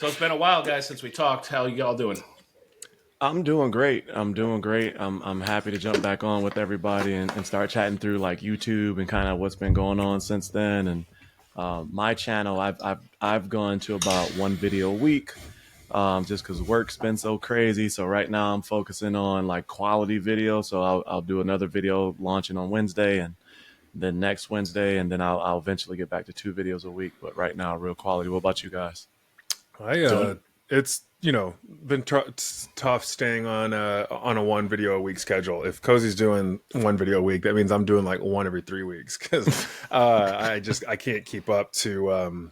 So it's been a while, guys, since we talked. How y'all doing? I'm doing great. I'm happy to jump back on with everybody and start chatting through like YouTube and kind of what's been going on since then. And my channel, I've gone to about one video a week, just because work's been so crazy. So right now I'm focusing on like quality video. So I'll do another video launching on Wednesday and then next Wednesday, and then I'll eventually get back to 2 videos a week. But right now, real quality. What about you guys? It's been tough staying on a one video a week schedule. If Cozy's doing one video a week, that means I'm doing like one every 3 weeks because I can't keep up to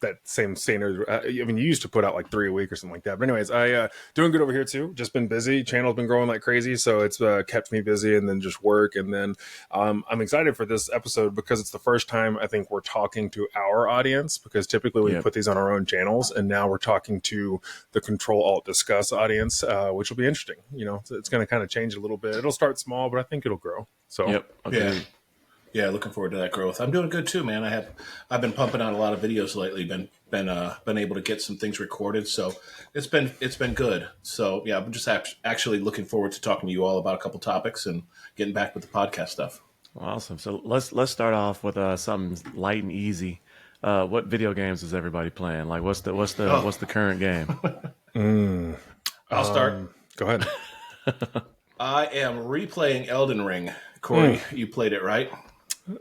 that same standard. I mean, you used to put out like 3 a week or something like that. But anyways, I doing good over here too. Just been busy. Channel's been growing like crazy, so it's kept me busy, and then just work. And then I'm excited for this episode because it's the first time I think we're talking to our audience. Because typically we put these on our own channels, and now we're talking to the ctrl+alt+discuss audience, which will be interesting. So it's going to kind of change a little bit. It'll start small, but I think it'll grow. So okay. Yeah, looking forward to that growth. I'm doing good too, man. I've been pumping out a lot of videos lately. Been able to get some things recorded, so it's been good. So yeah, I'm just actually looking forward to talking to you all about a couple topics and getting back with the podcast stuff. Awesome. So let's start off with something light and easy. What video games is everybody playing? Like, what's the current game? I'll start. Go ahead. I am replaying Elden Ring. Corey, you played it, right?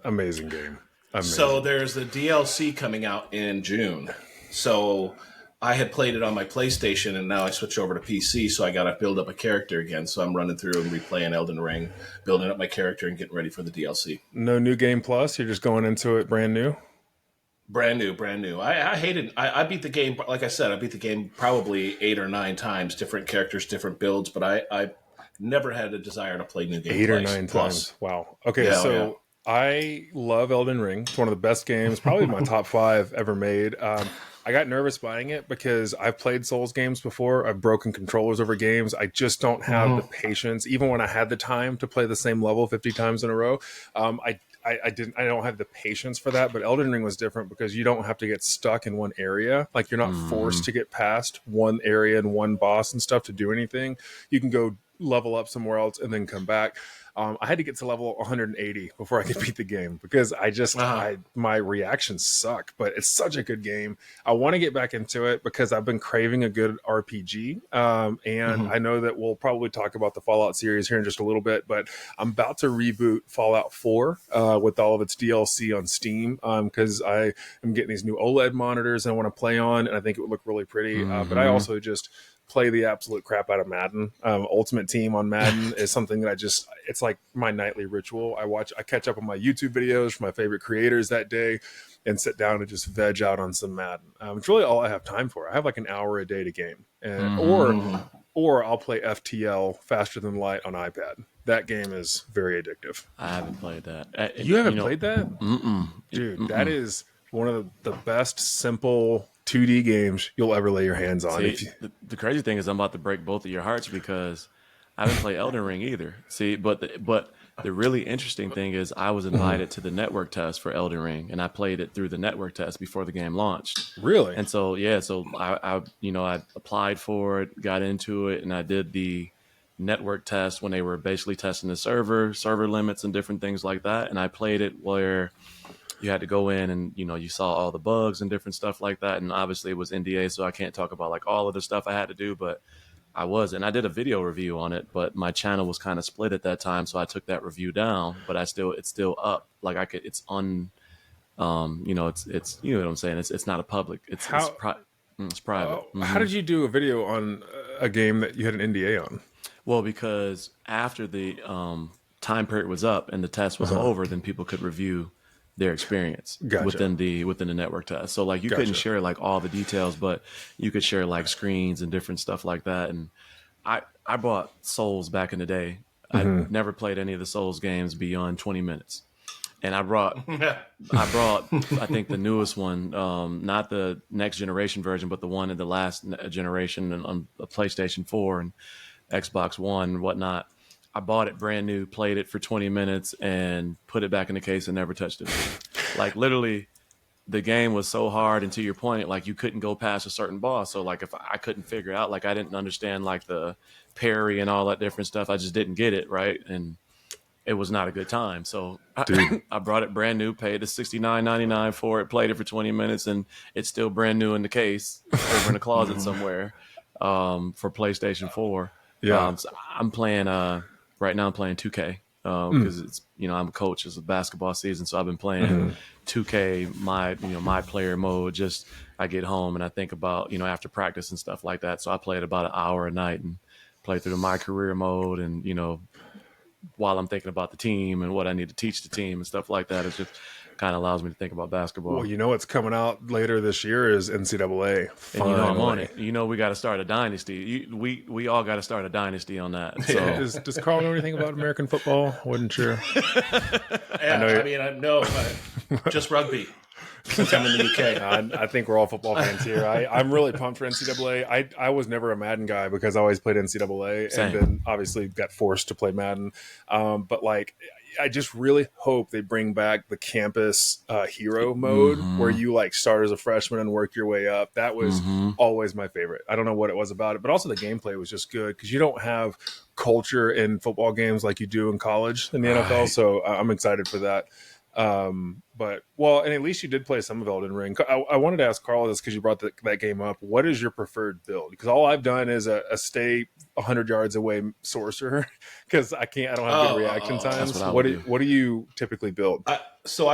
Amazing game. Amazing. So there's the DLC coming out in June. So I had played it on my PlayStation, and now I switched over to PC, so I got to build up a character again. So I'm running through and replaying Elden Ring, building up my character, and getting ready for the DLC. No new game plus? You're just going into it brand new? Brand new. I hated. I beat the game. Like I said, I beat the game probably 8 or 9 times. Different characters, different builds. But I never had a desire to play new games. 8 or 9 times. Wow. Okay, so I love Elden Ring. It's one of the best games, probably my top 5 ever made. I got nervous buying it because I've played Souls games before. I've broken controllers over games. I just don't have the patience, even when I had the time to play the same level 50 times in a row. I don't have the patience for that, but Elden Ring was different because you don't have to get stuck in one area. Like, you're not forced to get past one area and one boss and stuff to do anything. You can go level up somewhere else and then come back. I had to get to level 180 before I could beat the game because my reactions suck, but it's such a good game. I want to get back into it because I've been craving a good RPG. And I know that we'll probably talk about the Fallout series here in just a little bit, but I'm about to reboot Fallout 4 with all of its DLC on Steam because I am getting these new OLED monitors and I want to play on, and I think it would look really pretty. But I also just play the absolute crap out of Madden. Ultimate Team on Madden is something that it's like my nightly ritual. I catch up on my YouTube videos from my favorite creators that day and sit down and just veg out on some Madden. It's really all I have time for. I have like an hour a day to game, or I'll play FTL, Faster Than Light, on iPad. That game is very addictive. I haven't played that. You haven't played that? Dude, that is one of the best, simple 2D games you'll ever lay your hands on. See, the crazy thing is I'm about to break both of your hearts because I haven't played Elden Ring either. See, but the really interesting thing is I was invited to the network test for Elden Ring, and I played it through the network test before the game launched. Really? And so I applied for it, got into it, and I did the network test when they were basically testing the server limits and different things like that. And I played it where you had to go in and, you saw all the bugs and different stuff like that. And obviously it was NDA, so I can't talk about like all of the stuff I had to do, but I did a video review on it, but my channel was kind of split at that time. So I took that review down, but it's still up. Like it's on, it's, you know what I'm saying? It's not a public, it's private. How did you do a video on a game that you had an NDA on? Well, because after the time period was up and the test was over, then people could review their experience within the network test. So like you couldn't share like all the details, but you could share like screens and different stuff like that. And I bought Souls back in the day. I never played any of the Souls games beyond 20 minutes. And I brought I think the newest one, not the next generation version, but the one in the last generation on the PlayStation 4 and Xbox One and whatnot. I bought it brand new, played it for 20 minutes, and put it back in the case and never touched it. Like literally, the game was so hard, and to your point, like you couldn't go past a certain boss. So like if I couldn't figure out, like I didn't understand like the parry and all that different stuff, I just didn't get it right, and it was not a good time. So I brought it brand new, paid the $69.99 for it, played it for 20 minutes, and it's still brand new in the case over in the closet somewhere for PlayStation 4. Yeah. So I'm playing right now. I'm playing 2K because it's I'm a coach. It's a basketball season, so I've been playing 2K my player mode. Just I get home and I think about after practice and stuff like that. So I play it about an hour a night and play through my career mode, and while I'm thinking about the team and what I need to teach the team and stuff like that, it just kind of allows me to think about basketball. Well, what's coming out later this year is NCAA. And I'm on it. We got to start a dynasty. We all got to start a dynasty on that. So. Does Carl know anything about American football? Wasn't sure. No, just rugby. Since I'm in the UK. I think we're all football fans here. I'm really pumped for NCAA. I was never a Madden guy because I always played NCAA. Same. And then obviously got forced to play Madden. But like, I just really hope they bring back the campus hero mode where you like start as a freshman and work your way up. That was always my favorite. I don't know what it was about it, but also the gameplay was just good because you don't have culture in football games like you do in college in the NFL. So I'm excited for that. And at least you did play some of Elden Ring. I wanted to ask Carl this because you brought that game up. What is your preferred build? Because all I've done is a stay 100 yards away sorcerer because I don't have good reaction times. What do you typically build? So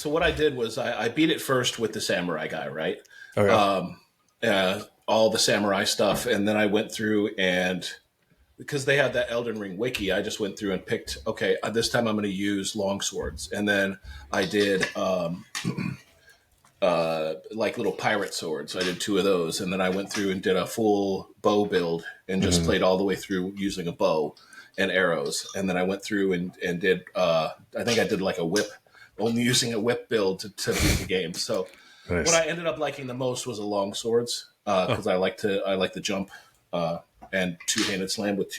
what I did was I beat it first with the samurai guy, right? Okay. All the samurai stuff, and then I went through and. Because they had that Elden Ring wiki, I just went through and picked, okay, this time I'm going to use long swords. And then I did like little pirate swords. I did 2 of those. And then I went through and did a full bow build and just played all the way through using a bow and arrows. And then I went through and did, I think I did like a whip, only using a whip build to beat the game. So what I ended up liking the most was the long swords because I like to jump and two-handed slam with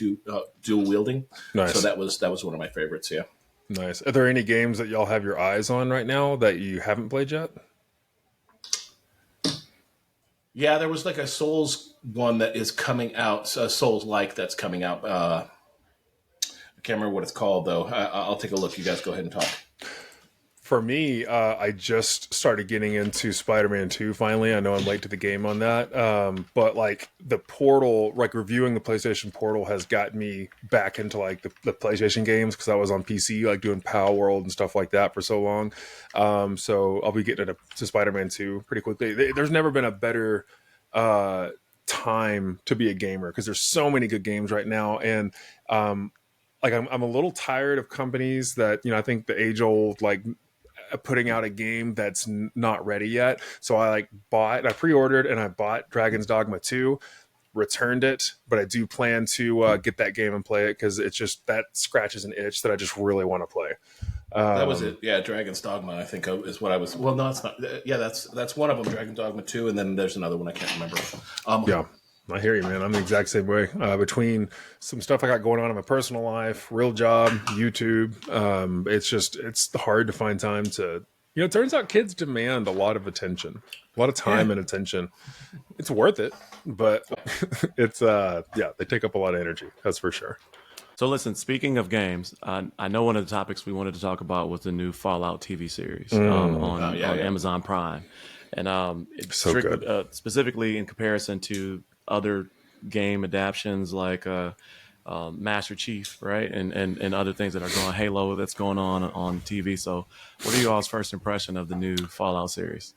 dual wielding. Nice. So that was one of my favorites. Yeah. Nice. Are there any games that y'all have your eyes on right now that you haven't played yet? Yeah, there was like a Souls one that is coming out. Souls-like that's coming out. I can't remember what it's called though. I'll take a look. You guys go ahead and talk. For me, I just started getting into Spider-Man 2 finally. I know I'm late to the game on that. But like the Portal, like reviewing the PlayStation Portal has got me back into like the PlayStation games because I was on PC, like doing Power World and stuff like that for so long. So I'll be getting to Spider-Man 2 pretty quickly. There's never been a better time to be a gamer because there's so many good games right now. And like I'm a little tired of companies that, I think the age old, like, putting out a game that's not ready yet. So I pre-ordered and I bought Dragon's Dogma 2, returned it, but I do plan to get that game and play it because it's just that scratches an itch that I just really want to play. That was it. Yeah, Dragon's Dogma, I think is what I was. Well, no, it's not. Yeah, that's one of them. Dragon's Dogma 2, and then there's another one I can't remember. Yeah. I hear you, man. I'm the exact same way. Between some stuff I got going on in my personal life, real job, YouTube, it's hard to find time to, it turns out kids demand a lot of attention, a lot of time and attention. It's worth it, but it's, they take up a lot of energy. That's for sure. So listen, speaking of games, I know one of the topics we wanted to talk about was the new Fallout TV series on Amazon Prime. And it's so good. Specifically in comparison to other game adaptions like Master Chief, right, and other things that are going Halo that's going on TV. So, what are you all's first impression of the new Fallout series?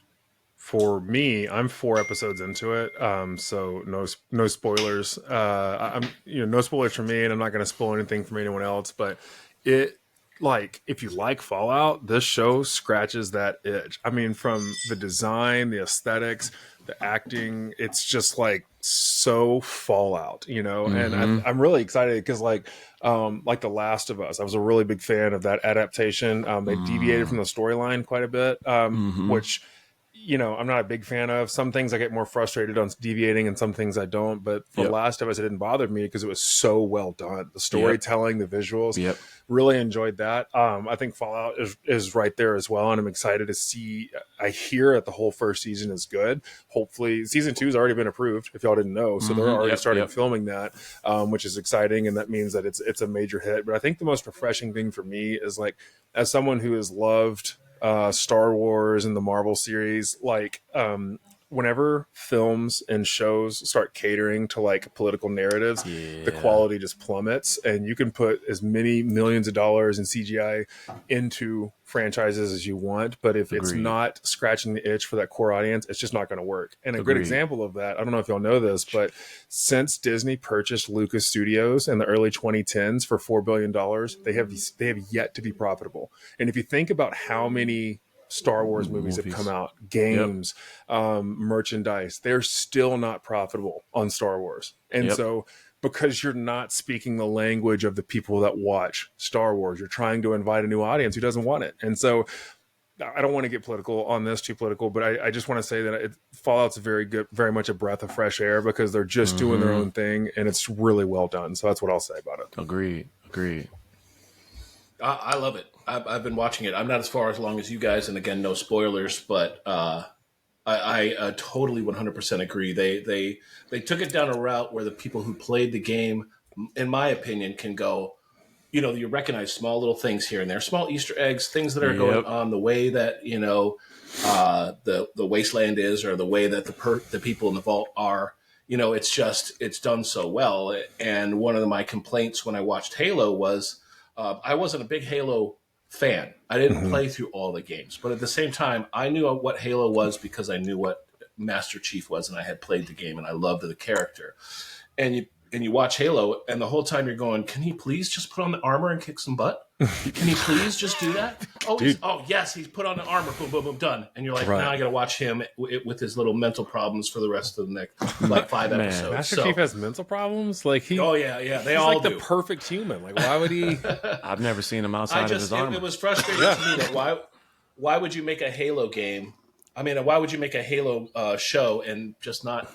For me, I'm 4 episodes into it, so no spoilers. I'm no spoilers for me, and I'm not going to spoil anything from anyone else. But if you like Fallout, this show scratches that itch. I mean, from the design, the aesthetics, the acting, it's just like so Fallout, and I'm really excited because like The Last of Us, I was a really big fan of that adaptation. They deviated from the storyline quite a bit, which I'm not a big fan of. Some things I get more frustrated on deviating, and some things I don't. But for Last of Us, it didn't bother me because it was so well done. The storytelling, the visuals, really enjoyed that. I think Fallout is right there as well, and I'm excited to see. I hear that the whole first season is good. Hopefully, season 2 has already been approved. If y'all didn't know, so they're already starting filming that, which is exciting, and that means that it's a major hit. But I think the most refreshing thing for me is, like, as someone who has loved Star Wars and the Marvel series, like, whenever films and shows start catering to like political narratives, the quality just plummets, and you can put as many millions of dollars in CGI into franchises as you want, but if it's not scratching the itch for that core audience, it's just not going to work. And a good example of that, I don't know if y'all know this, but since Disney purchased Lucas Studios in the early 2010s for $4 billion, they have yet to be profitable. And if you think about how many Star Wars movies have come out, games, merchandise, they're still not profitable on Star Wars. And so because you're not speaking the language of the people that watch Star Wars, you're trying to invite a new audience who doesn't want it. And so I don't want to get political on this, too political, but I just want to say that Fallout's very much a breath of fresh air because they're just doing their own thing, and it's really well done. So that's what I'll say about it. Agreed. I love it. I've been watching it. I'm not as far as long as you guys, and again, no spoilers, but I totally 100% agree. They took it down a route where the people who played the game, in my opinion, can go, you recognize small little things here and there, small Easter eggs, things that are going on, the way that, the wasteland is, or the way that the people in the vault are. It's done so well. And one of my complaints when I watched Halo was I wasn't a big Halo fan. I didn't play through all the games, but at the same time, I knew what Halo was because I knew what Master Chief was, and I had played the game, and I loved the character. And you watch Halo, and the whole time you're going, can he please just put on the armor and kick some butt? Can he please just do that? Oh, yes, he's put on the armor, boom, boom, boom, done. And you're like, now I got to watch him with his little mental problems for the rest of the next 5 episodes. Master Chief has mental problems? Like they all like do. The perfect human. Like, why would he? I've never seen him outside of his armor. It was frustrating to me that why would you make a Halo game? I mean, why would you make a Halo show and just not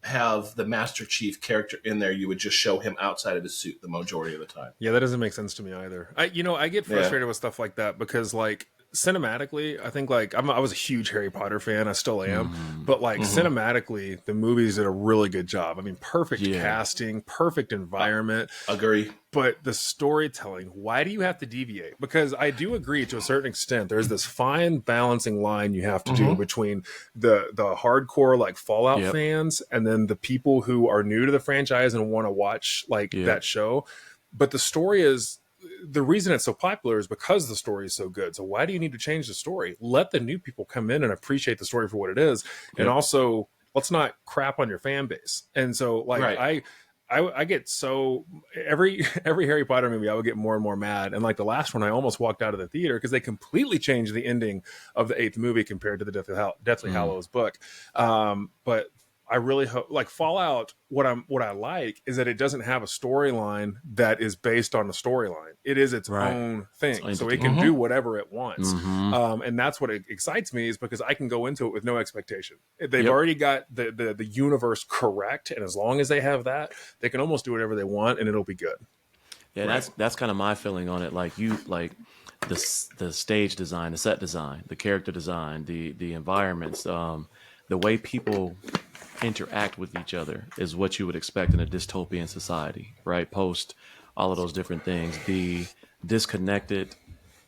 have the Master Chief character in there? You would just show him outside of his suit the majority of the time. Yeah, that doesn't make sense to me either. I get frustrated with stuff like that because, like, cinematically, I think, like, I was a huge Harry Potter fan. I still am. But, like, cinematically, the movies did a really good job. I mean, perfect casting, perfect environment. Agree. But the storytelling, why do you have to deviate? Because I do agree to a certain extent. There's this fine balancing line you have to do between the hardcore, like, Fallout fans and then the people who are new to the franchise and want to watch, like, that show. But the story is... The reason it's so popular is because the story is so good. So why do you need to change the story? Let the new people come in and appreciate the story for what it is. And also, let's not crap on your fan base. And so, like, I get so every Harry Potter movie, I would get more and more mad. And like the last one, I almost walked out of the theater because they completely changed the ending of the 8th movie compared to the Deathly Hallows book. But I really hope, like, Fallout, what I like is that it doesn't have a storyline that is based on a storyline. It is its own thing. So it can do whatever it wants. And that's what excites me, is because I can go into it with no expectation. They've already got the universe correct. And as long as they have that, they can almost do whatever they want and it'll be good. Yeah, that's kind of my feeling on it. Like, the stage design, the set design, the character design, the environments, the way people interact with each other is what you would expect in a dystopian society, right? Post all of those different things, the disconnected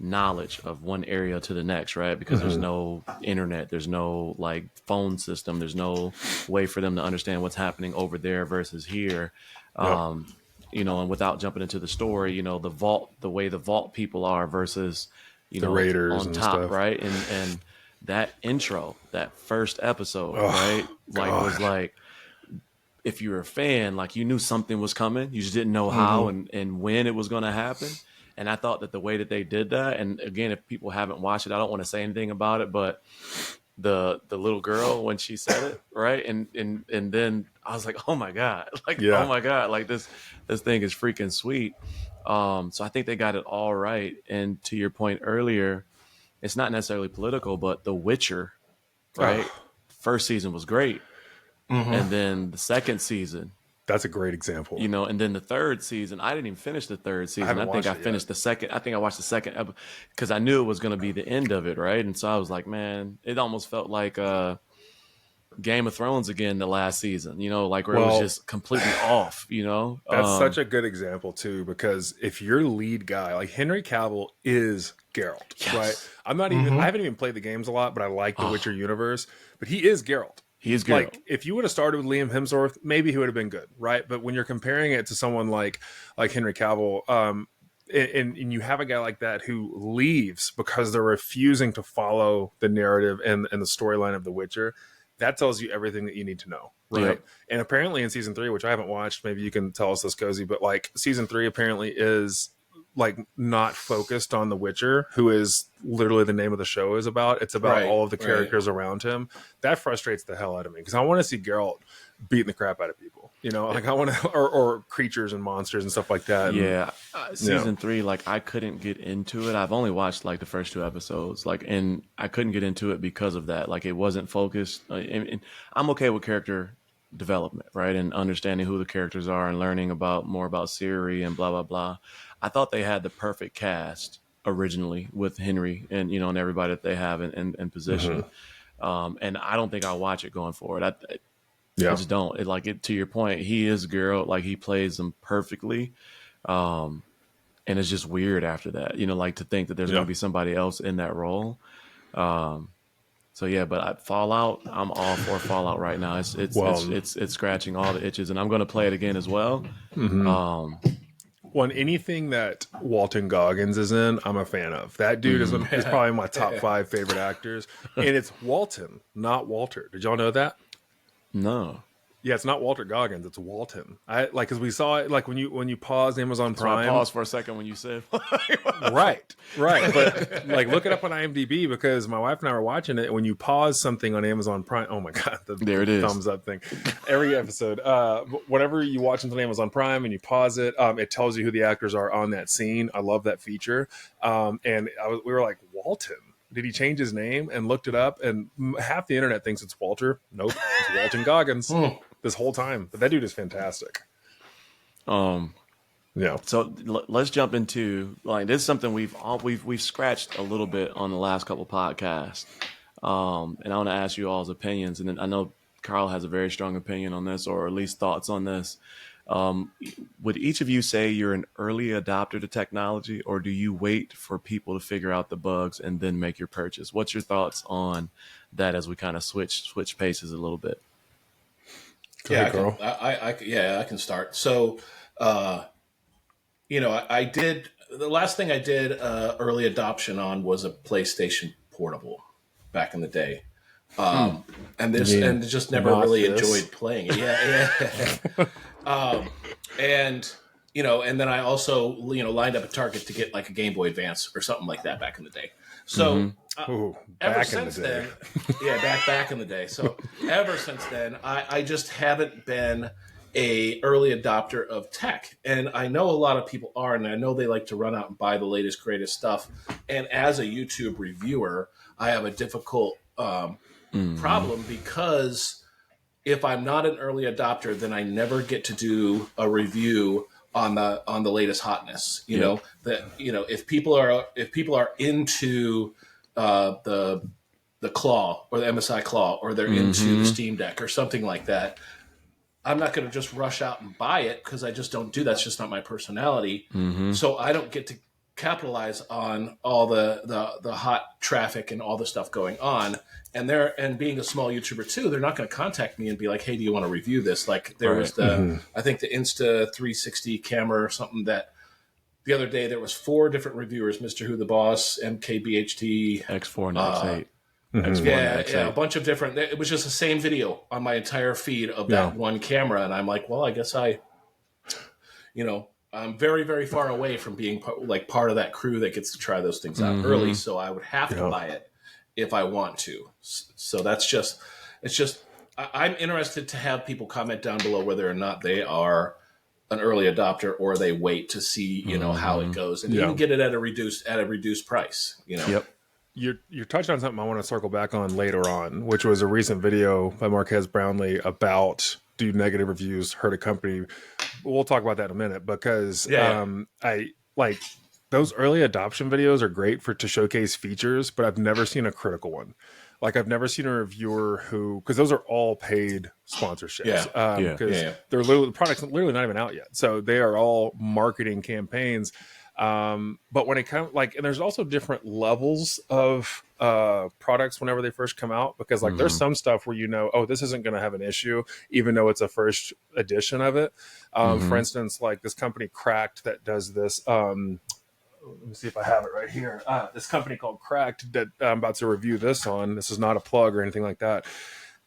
knowledge of one area to the next, right? Because there's no internet, there's no, like, phone system, there's no way for them to understand what's happening over there versus here. And without jumping into the story, the way the vault people are versus, the Raiders on and top, stuff. right? And that intro, that first episode, right? Like, it was like, if you were a fan, like, you knew something was coming. You just didn't know how and when it was going to happen. And I thought that the way that they did that, and again, if people haven't watched it, I don't want to say anything about it, but the little girl, when she said it, right? And then I was like, oh my God, oh my God, like this thing is freaking sweet. So I think they got it all right. And to your point earlier, it's not necessarily political, but The Witcher right? First season was great. And then the second season. That's a great example. And then the third season, I didn't even finish the third season. I think I finished the second. I think I watched the second because I knew it was going to be the end of it, right? And so I was like, man, it almost felt like Game of Thrones again the last season, like where it was just completely off, That's such a good example too, because if your lead guy, like Henry Cavill is Geralt, right? I'm not even, I haven't even played the games a lot, but I like the Witcher universe, but he is Geralt. He is Geralt. Like if you would have started with Liam Hemsworth, maybe he would have been good, right? But when you're comparing it to someone like Henry Cavill, and you have a guy like that who leaves because they're refusing to follow the narrative and the storyline of The Witcher, that tells you everything that you need to know, right? Yep. And apparently in season 3, which I haven't watched, maybe you can tell us this, Cozy, but like season 3 apparently is like not focused on The Witcher, who is literally the name of the show is about. It's about all of the characters around him. That frustrates the hell out of me because I want to see Geralt beating the crap out of people, like I want to, or creatures and monsters and stuff like that. Yeah. Season 3, like I couldn't get into it. I've only watched like the first 2 episodes, and I couldn't get into it because of that. Like it wasn't focused. And I'm okay with character development, right? And understanding who the characters are and learning more about Ciri and blah, blah, blah. I thought they had the perfect cast originally with Henry and, and everybody that they have in position. And I don't think I'll watch it going forward. I just don't. To your point, he is Geralt. Like he plays them perfectly. And it's just weird after that, like to think that there's going to be somebody else in that role. So yeah, but Fallout, I'm all for Fallout right now. It's scratching all the itches, and I'm going to play it again as well. Well, anything that Walton Goggins is in, I'm a fan of. That dude is probably my top 5 favorite actors, and it's Walton, not Walter. Did y'all know that? No. Yeah, it's not Walter Goggins, it's Walton. Because we saw it when you paused Amazon Prime. I paused for a second when you said right. But look it up on IMDb because my wife and I were watching it. When you pause something on Amazon Prime, oh my god, there it is, thumbs up thing. Every episode, whatever you watch on Amazon Prime and you pause it, it tells you who the actors are on that scene. I love that feature. And we were like, Walton. Did he change his name? And looked it up, and half the internet thinks it's Walter. Nope, it's Walton Goggins this whole time. But that dude is fantastic. Yeah. So let's jump into this is something we've scratched a little bit on the last couple podcasts, and I want to ask you all's opinions. And then I know Carl has a very strong opinion on this, or at least thoughts on this. Would each of you say you're an early adopter to technology, or do you wait for people to figure out the bugs and then make your purchase? What's your thoughts on that as we kind of switch paces a little bit? I can start. So, I did the last thing I did early adoption on was a PlayStation Portable back in the day. And just never really enjoyed playing it. Yeah. And then I also, lined up a Target to get like a Game Boy Advance or something like that back in the day. So ever since then, back in the day. So ever since then, I just haven't been a early adopter of tech. And I know a lot of people are, and I know they like to run out and buy the latest, greatest stuff. And as a YouTube reviewer, I have a difficult problem because if I'm not an early adopter, then I never get to do a review on the latest hotness. If people are into the Claw or the MSI Claw, or they're into the Steam Deck or something like that, I'm not going to just rush out and buy it because I just don't do that. It's just not my personality. So I don't get to capitalize on all the hot traffic and all the stuff going on. And being a small YouTuber too, they're not going to contact me and be like, "Hey, do you want to review this?" Like there was I think the Insta 360 camera or something that the other day there was 4 different reviewers: Mr. Who the Boss, MKBHT, X4 and X8. A bunch of different. It was just the same video on my entire feed of that one camera, and I'm like, well, I guess I'm very, very far away from being part of that crew that gets to try those things out early, so I would have to buy it if I want to. So I'm interested to have people comment down below whether or not they are an early adopter or they wait to see, how it goes, and you can get it at a reduced price, Yep. you're touching on something I want to circle back on later on, which was a recent video by Marques Brownlee about do negative reviews hurt a company. We'll talk about that in a minute because I like those early adoption videos are great to showcase features, but I've never seen a critical one. Like I've never seen a reviewer because those are all paid sponsorships. Because the product's literally not even out yet, so they are all marketing campaigns. But when it comes and there's also different levels of products whenever they first come out, because there's some stuff where this isn't going to have an issue even though it's a first edition of it. For instance, like this company Cracked that does this. Let me see if I have it right here. This company called Cracked that I'm about to review this on. This is not a plug or anything like that.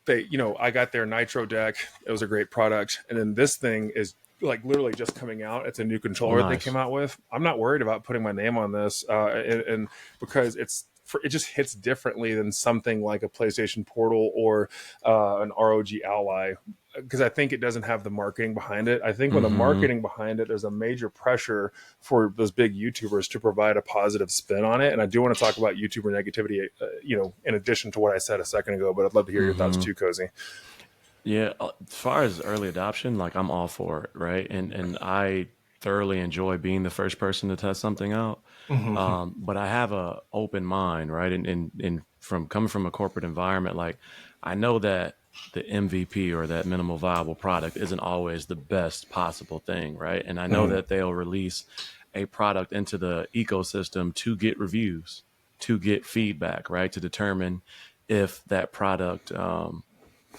They, I got their Nitro deck. It was a great product. And then this thing is literally just coming out. It's a new controller they came out with. I'm not worried about putting my name on this, and because it just hits differently than something like a PlayStation Portal or an ROG Ally, because I think it doesn't have the marketing behind it. I think with the marketing behind it, there's a major pressure for those big YouTubers to provide a positive spin on it. And I do want to talk about YouTuber negativity, in addition to what I said a second ago, but I'd love to hear your thoughts too, Cozy. Yeah, as far as early adoption, I'm all for it, right? And I thoroughly enjoy being the first person to test something out. But I have a open mind, right? And from coming from a corporate environment, I know that the MVP or that minimal viable product isn't always the best possible thing, right? And I know that they'll release a product into the ecosystem to get reviews, to get feedback, right? To determine if that product,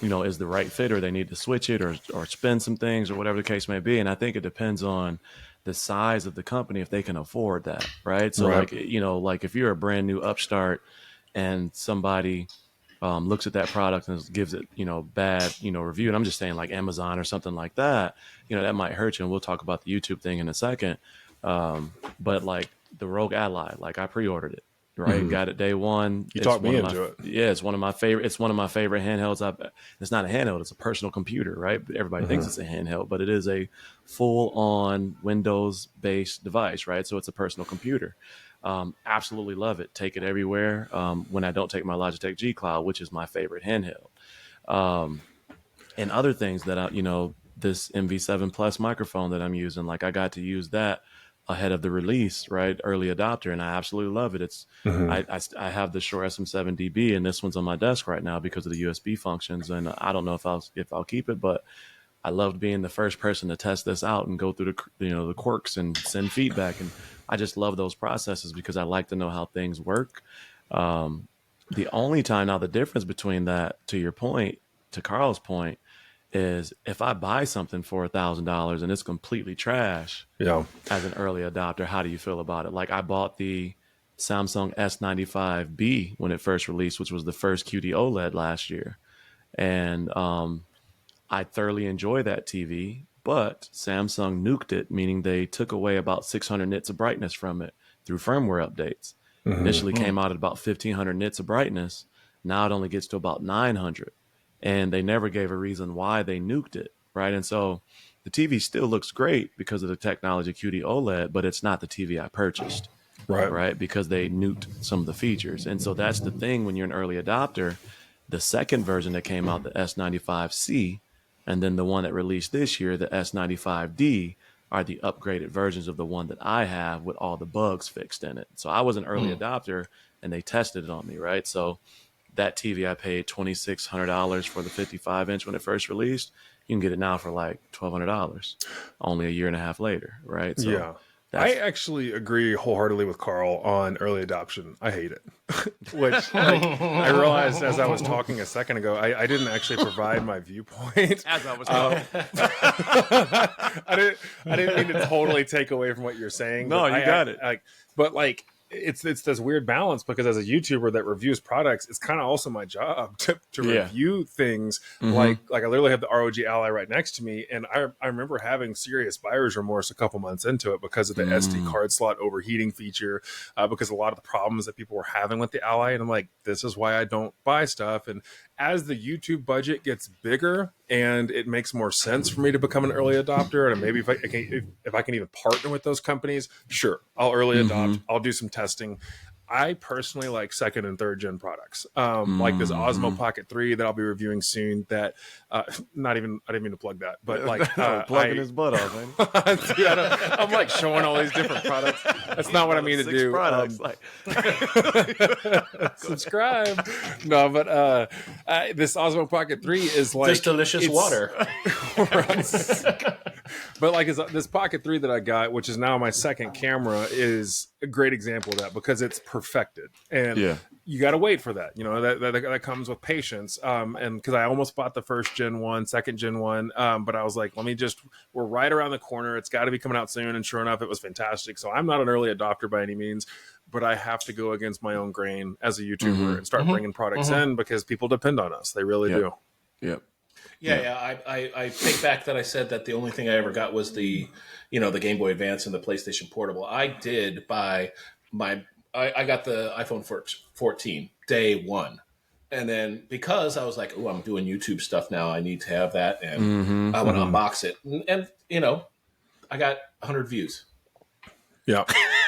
is the right fit, or they need to switch it or spin some things or whatever the case may be. And I think it depends on the size of the company, if they can afford that, right? So if you're a brand new upstart and somebody looks at that product and gives it, bad, review, and I'm just saying Amazon or something like that, that might hurt you. And we'll talk about the YouTube thing in a second. But the Rogue Ally, I pre-ordered it. Right, got it day one. You talked me into it. Yeah, it's one of my favorite. It's one of my favorite handhelds. It's not a handheld; it's a personal computer. Right, everybody thinks it's a handheld, but it is a full-on Windows-based device. Right, so it's a personal computer. Absolutely love it. Take it everywhere. When I don't take my Logitech G Cloud, which is my favorite handheld, and other things that this MV7 Plus microphone that I'm using. I got to use that ahead of the release, right? Early adopter, and I absolutely love it. It's I have the Shure SM7DB, and this one's on my desk right now because of the USB functions. And I don't know if I'll keep it, but I loved being the first person to test this out and go through the quirks and send feedback. And I just love those processes because I like to know how things work. The only time now, the difference between that, to your point, to Carl's point, is if I buy something for $1,000 and it's completely trash, as an early adopter, how do you feel about it? I bought the Samsung S95B when it first released, which was the first QD OLED last year. And I thoroughly enjoy that TV, but Samsung nuked it, meaning they took away about 600 nits of brightness from it through firmware updates. Initially came out at about 1,500 nits of brightness. Now it only gets to about 900. And they never gave a reason why they nuked it, right? And so the TV still looks great because of the technology QD OLED, but it's not the TV I purchased, right? Because they nuked some of the features. And so that's the thing when you're an early adopter. The second version that came out, the S95C, and then the one that released this year, the S95D, are the upgraded versions of the one that I have with all the bugs fixed in it. So I was an early adopter, and they tested it on me, right? So that TV, I paid $2,600 for the 55-inch when it first released. You can get it now for $1,200, only a year and a half later, right? So I actually agree wholeheartedly with Carl on early adoption. I hate it. Which I realized as I was talking a second ago, I didn't actually provide my viewpoint. As I was talking. I didn't mean to totally take away from what you're saying. No, you got it. It's this weird balance because as a YouTuber that reviews products, it's kind of also my job to review things. Like I literally have the ROG Ally right next to me, and I remember having serious buyer's remorse a couple months into it because of the SD card slot overheating feature, because a lot of the problems that people were having with the Ally, and I'm like, this is why I don't buy stuff. And as the YouTube budget gets bigger and it makes more sense for me to become an early adopter, and maybe if I can even partner with those companies, sure, I'll early adopt. I'll do some testing. I personally like second and third gen products, like this Osmo Pocket 3 that I'll be reviewing soon. That I didn't mean to plug that, but like plugging his butt off, man. Dude, I'm like showing all these different products. That's not what I mean to do. Products, Subscribe. No, but this Osmo Pocket 3 is like this delicious water. But like this Pocket 3 that I got, which is now my second camera, is a great example of that because it's perfected, and you got to wait for that. You know, that comes with patience. And because I almost bought the first gen one, second gen one, but I was like, we're right around the corner. It's got to be coming out soon. And sure enough, it was fantastic. So I'm not an early adopter by any means, but I have to go against my own grain as a YouTuber and start bringing products in because people depend on us. They really do. Yep. Yeah. I take back that I said that the only thing I ever got was the Game Boy Advance and the PlayStation Portable. I did buy I got the iPhone 14 day one. And then because I was like, oh, I'm doing YouTube stuff now, I need to have that. And I want to unbox it. And I got 100 views. Yeah.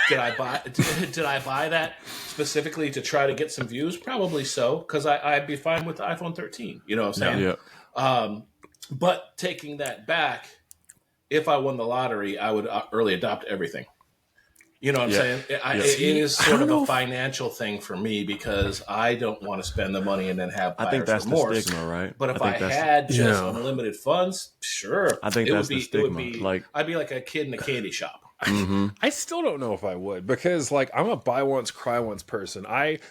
Did I buy that specifically to try to get some views? Probably so, because I'd be fine with the iPhone 13. You know what I'm saying? Yeah. But taking that back, if I won the lottery, I would early adopt everything. You know what I'm saying? It is sort of a financial thing for me because I don't want to spend the money and then have buyer's I think that's remorse. the stigma, right? But if I had just unlimited funds, sure. I think that's the stigma. I'd be like a kid in a candy shop. I still don't know if I would because like I'm a buy once, cry once person.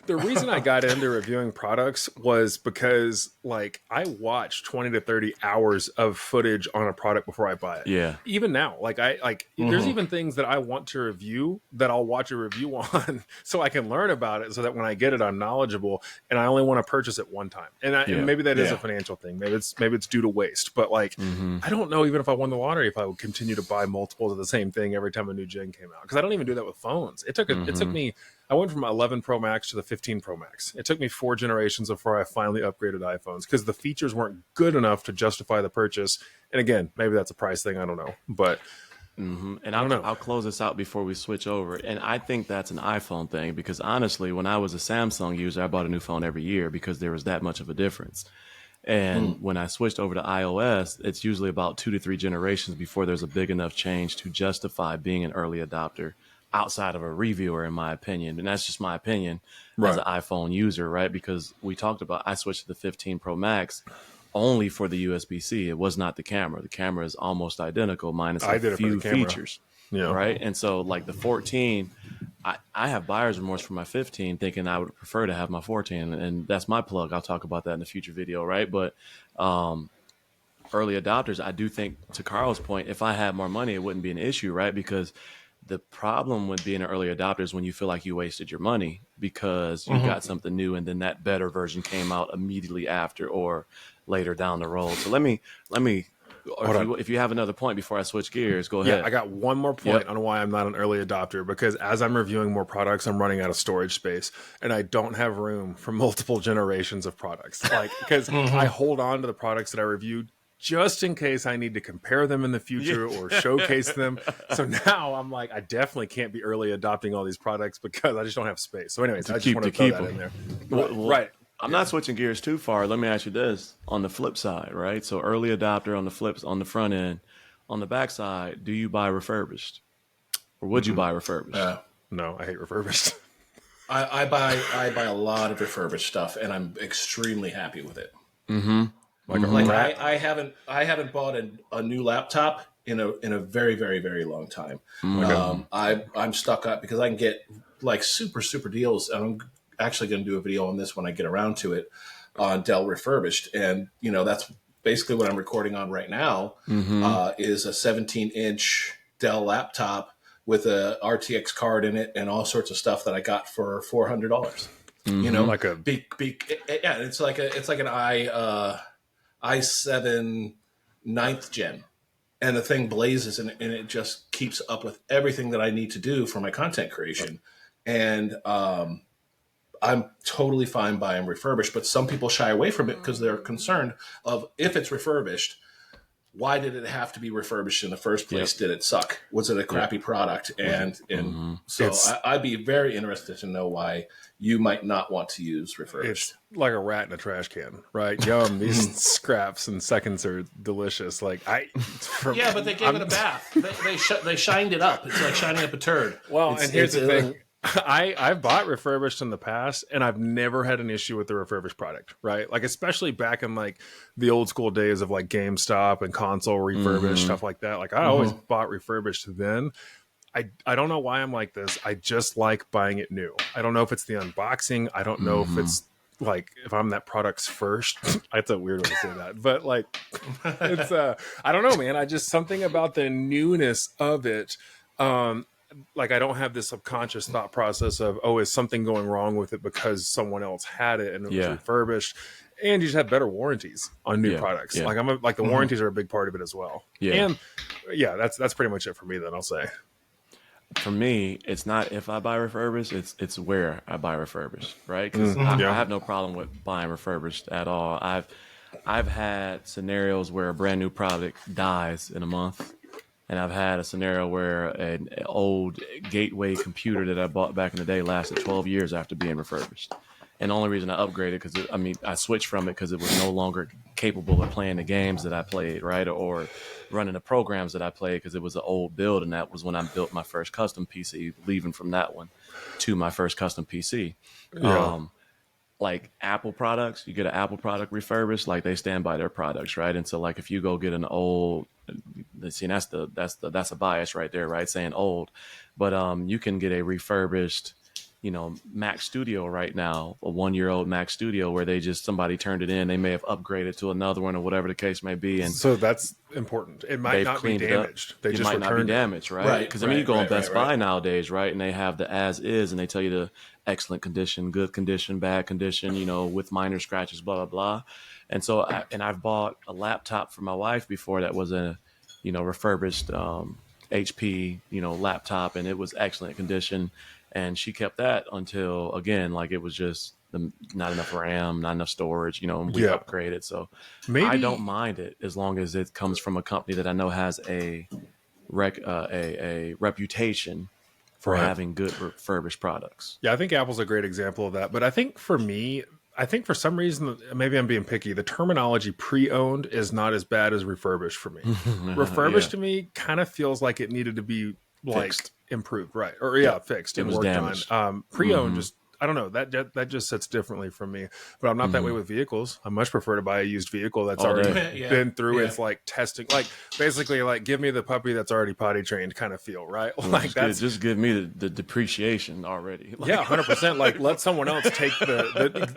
The reason I got into reviewing products was because like I watch 20 to 30 hours of footage on a product before I buy it. Yeah. Even now, like there's even things that I want to review that I'll watch a review on so I can learn about it so that when I get it, I'm knowledgeable and I only want to purchase it one time. And maybe that is a financial thing. Maybe it's due to waste, but like, I don't know even if I won the lottery, if I would continue to buy multiples of the same thing every time a new gen came out, because I don't even do that with phones. It took me, I went from 11 Pro Max to the 15 Pro Max. It took me 4 generations before I finally upgraded iPhones because the features weren't good enough to justify the purchase. And again, maybe that's a price thing. I don't know, but and I'll close this out before we switch over. And I think that's an iPhone thing because honestly, when I was a Samsung user, I bought a new phone every year because there was that much of a difference. And when I switched over to iOS, it's usually about 2 to 3 generations before there's a big enough change to justify being an early adopter outside of a reviewer, in my opinion. And that's just my opinion as an iPhone user, right? Because we talked about, I switched to the 15 Pro Max only for the USB-C. It was not the camera. The camera is almost identical minus a few features. Yeah. Right. And so like the 14, I have buyer's remorse for my 15, thinking I would prefer to have my 14. And that's my plug. I'll talk about that in a future video. Right. But early adopters, I do think, to Carl's point, if I had more money, it wouldn't be an issue. Right. Because the problem with being an early adopter is when you feel like you wasted your money because you got something new and then that better version came out immediately after or later down the road. So let me if you have another point before I switch gears, go ahead. Yeah, I got one more point on why I'm not an early adopter, because as I'm reviewing more products, I'm running out of storage space and I don't have room for multiple generations of products. Like, because I hold on to the products that I reviewed just in case I need to compare them in the future or showcase them. So now I'm like, I definitely can't be early adopting all these products because I just don't have space. So anyways, I just want to throw that in there. Right. I'm not switching gears too far. Let me ask you this: on the flip side, right? So early adopter on the front end, on the back side, do you buy refurbished, or would you buy refurbished? No, I hate refurbished. I buy a lot of refurbished stuff, and I'm extremely happy with it. I haven't bought a new laptop in a very, very, very long time. I'm stuck up because I can get like super deals. I'm actually going to do a video on this when I get around to it on Dell refurbished, and that's basically what I'm recording on right now. Is a 17-inch Dell laptop with a RTX card in it and all sorts of stuff that I got for $400. Like a it's like an i7 9th gen, and the thing blazes and it just keeps up with everything that I need to do for my content creation. And I'm totally fine buying refurbished, but some people shy away from it because they're concerned of, if it's refurbished, why did it have to be refurbished in the first place? Did it suck? Was it a crappy product? And so I'd be very interested to know why you might not want to use refurbished. It's like a rat in a trash can, right? Yum, these scraps and seconds are delicious. Like but they gave it a bath. They shined it up. It's like shining up a turd. Well, and here's the thing. I've bought refurbished in the past, and I've never had an issue with the refurbished product, right? Like, especially back in like the old school days of like GameStop and console refurbished, stuff like that. Like, I always bought refurbished then. I don't know why I'm like this. I just like buying it new. I don't know if it's the unboxing. I don't know if it's like if I'm that product's first. It's a weird way to say that, but like it's I don't know, man. I just something about the newness of it. Like I don't have this subconscious thought process of, oh, is something going wrong with it because someone else had it and it was refurbished. And you just have better warranties on new products. Like like the warranties are a big part of it as well. And that's pretty much it for me then, I'll say. For me, it's not if I buy refurbished, it's where I buy refurbished, right? Because I have no problem with buying refurbished at all. I've had scenarios where a brand new product dies in a month, and I've had a scenario where an old gateway computer that I bought back in the day lasted 12 years after being refurbished. And the only reason I upgraded because I switched from it because it was no longer capable of playing the games that I played, right, or running the programs that I played because it was an old build, and that was when I built my first custom PC. Leaving from that one to my first custom PC, like Apple products, you get an Apple product refurbished, like they stand by their products, right? And so, like if you go get an old, see, that's a bias right there, right? Saying old, but you can get a refurbished. Mac Studio right now, a 1-year-old Mac Studio where somebody turned it in. They may have upgraded to another one or whatever the case may be. And so that's important. It might not be damaged. It might not be damaged, right? Because you go on Best Buy nowadays, right? And they have the as is, and they tell you the excellent condition, good condition, bad condition, with minor scratches, blah, blah, blah. And so, I've bought a laptop for my wife before that was a, refurbished HP, laptop, and it was excellent condition. And she kept that until, again, like it was just not enough RAM, not enough storage, and we upgraded. So maybe I don't mind it as long as it comes from a company that I know has a reputation for having good refurbished products. Yeah, I think Apple's a great example of that. But I think for me, for some reason, maybe I'm being picky, the terminology pre-owned is not as bad as refurbished for me. Refurbished to me kind of feels like it needed to be fixed. Improved, right? Or fixed and worked damaged. On. Pre-owned just, I don't know, that just sits differently from me. But I'm not that way with vehicles. I much prefer to buy a used vehicle that's already been through its like testing, like basically like give me the puppy that's already potty trained kind of feel, right? Like that's just give me the depreciation already. Like, 100%. Like let someone else take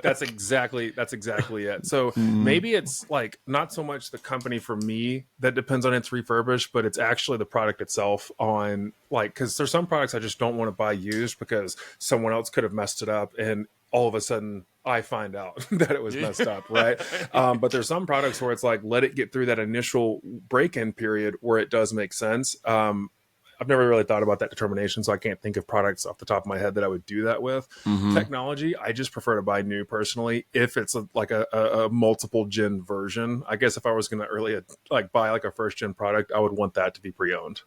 that's exactly it. So maybe it's like not so much the company for me that depends on its refurbished, but it's actually the product itself on like, because there's some products I just don't want to buy used because someone else could have messed it up and all of a sudden I find out that it was messed up, right? But there's some products where it's like, let it get through that initial break-in period where it does make sense. I've never really thought about that determination, so I can't think of products off the top of my head that I would do that with. Technology, I just prefer to buy new personally. If it's a multiple gen version, I guess if I was going to buy like a first gen product, I would want that to be pre-owned.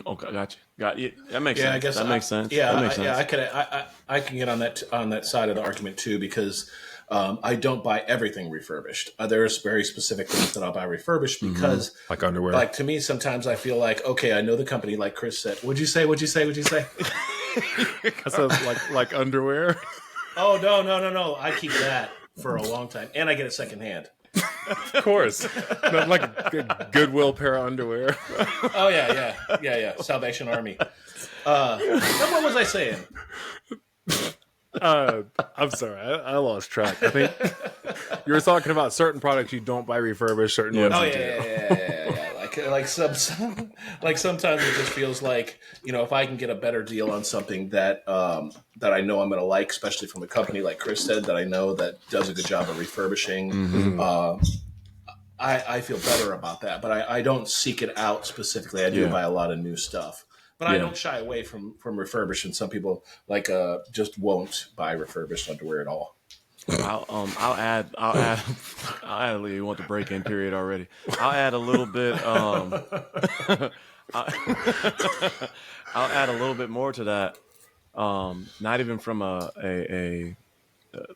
Okay, got you. That makes sense. I guess that makes sense. Yeah, that makes sense. I can get on that side of the argument too because I don't buy everything refurbished. There's very specific things that I'll buy refurbished because, like underwear. Like to me, sometimes I feel like, okay, I know the company. Like Chris said, What'd you say? I said like underwear. Oh no! I keep that for a long time, and I get it secondhand. Of course, not like a Goodwill pair of underwear. Oh yeah. Salvation Army. What was I saying? I'm sorry, I lost track. I think you were talking about certain products you don't buy refurbished, certain ones. Oh yeah. Like sometimes it just feels like if I can get a better deal on something that I know I'm going to like, especially from a company like Chris said that I know that does a good job of refurbishing. I feel better about that, but I don't seek it out specifically. I do buy a lot of new stuff, but I don't shy away from refurbished. And some people just won't buy refurbished underwear at all. I'll add. You want the break-in period already? I'll add a little bit. I'll add a little bit more to that. Not even from a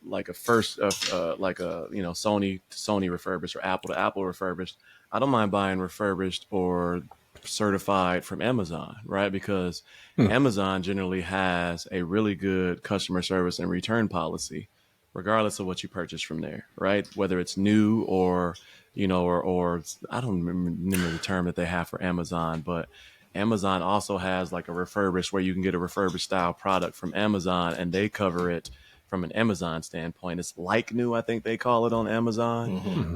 like a first like a Sony to Sony refurbished or Apple to Apple refurbished. I don't mind buying refurbished or certified from Amazon, right? Because Amazon generally has a really good customer service and return policy, regardless of what you purchase from there, right? Whether it's new or or I don't remember the term that they have for Amazon, but Amazon also has like a refurbished where you can get a refurbished style product from Amazon and they cover it from an Amazon standpoint. It's like new, I think they call it on Amazon.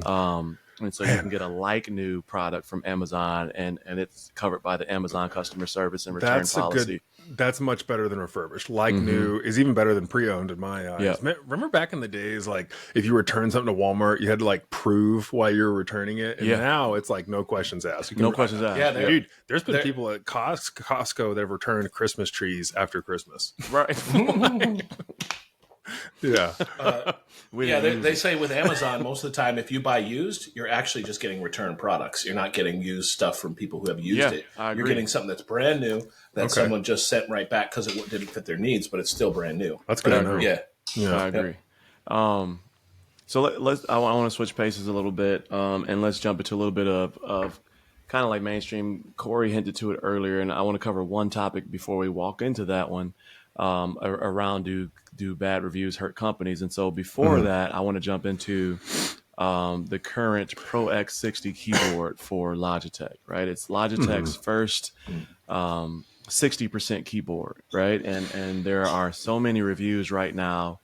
And so you can get a like new product from Amazon and it's covered by the Amazon customer service and return policy. That's much better than refurbished. Like new is even better than pre-owned in my eyes. Yeah. Remember back in the days, like if you return something to Walmart, you had to like prove why you were returning it. And now it's like no questions asked. No questions asked. Yeah, dude, there's been people at Costco that have returned Christmas trees after Christmas. Right. Yeah. They say with Amazon, most of the time, if you buy used, you're actually just getting return products. You're not getting used stuff from people who have used it. You're getting something that's brand new that someone just sent right back because it didn't fit their needs, but it's still brand new. That's good. I agree. So I want to switch paces a little bit, and let's jump into a little bit of kind of like mainstream. Corey hinted to it earlier, and I want to cover one topic before we walk into that one. Around do bad reviews hurt companies? And so before that, I want to jump into the current Pro X60 keyboard for Logitech, right? It's Logitech's first 60% keyboard, right? And there are so many reviews right now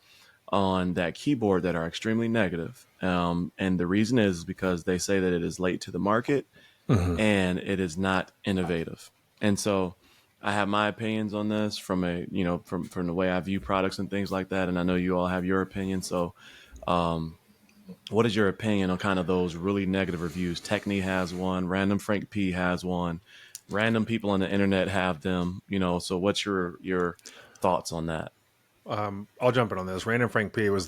on that keyboard that are extremely negative. And the reason is because they say that it is late to the market and it is not innovative. And so I have my opinions on this from from the way I view products and things like that. And I know you all have your opinion. So what is your opinion on kind of those really negative reviews? Techne has one, Random Frank P has one, random people on the internet have them, so what's your thoughts on that? I'll jump in on this. Random Frank P was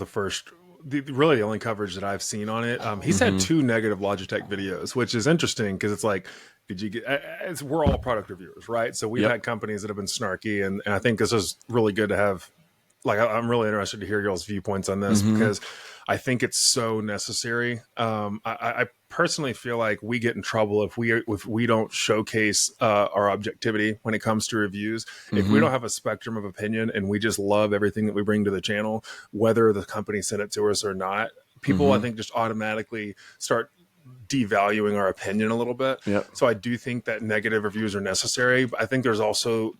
really the only coverage that I've seen on it. He's had 2 negative Logitech videos, which is interesting because it's like, we're all product reviewers, right? So we've had companies that have been snarky, and I think this is really good to have. Like, I'm really interested to hear y'all's viewpoints on this because I think it's so necessary. I personally feel like we get in trouble if we don't showcase our objectivity when it comes to reviews. If we don't have a spectrum of opinion and we just love everything that we bring to the channel, whether the company sent it to us or not, people I think just automatically start devaluing our opinion a little bit. So I do think that negative reviews are necessary, but I think there's also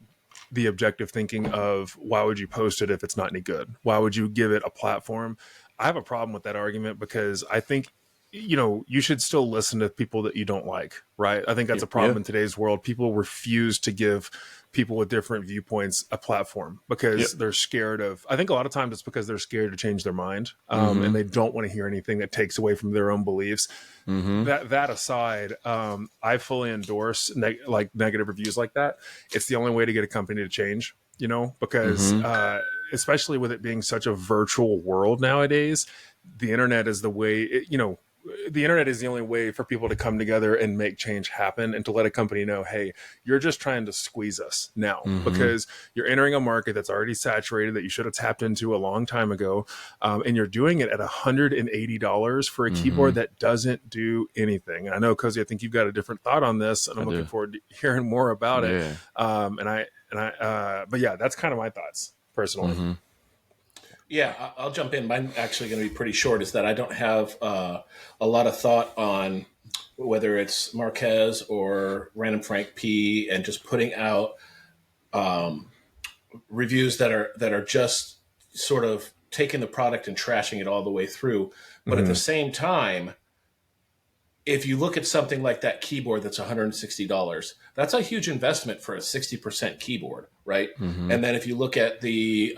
the objective thinking of why would you post it if it's not any good? Why would you give it a platform? I have a problem with that argument because I think, you should still listen to people that you don't like, right? I think that's a problem in today's world. People refuse to give people with different viewpoints a platform because they're scared of, I think a lot of times it's because they're scared to change their mind and they don't want to hear anything that takes away from their own beliefs. That aside, I fully endorse negative reviews like that. It's the only way to get a company to change, because especially with it being such a virtual world nowadays, the internet is the way, the internet is the only way for people to come together and make change happen and to let a company know, hey, you're just trying to squeeze us now because you're entering a market that's already saturated that you should have tapped into a long time ago. And you're doing it at $180 for a keyboard that doesn't do anything. And I know, Cozy, I think you've got a different thought on this and I'm looking forward to hearing more about it. But yeah, that's kind of my thoughts personally. Yeah, I'll jump in. Mine's actually going to be pretty short, is that I don't have a lot of thought on whether it's Marques or Random Frank P and just putting out reviews that are just sort of taking the product and trashing it all the way through. But at the same time, if you look at something like that keyboard that's $160, that's a huge investment for a 60% keyboard, right? And then if you look at the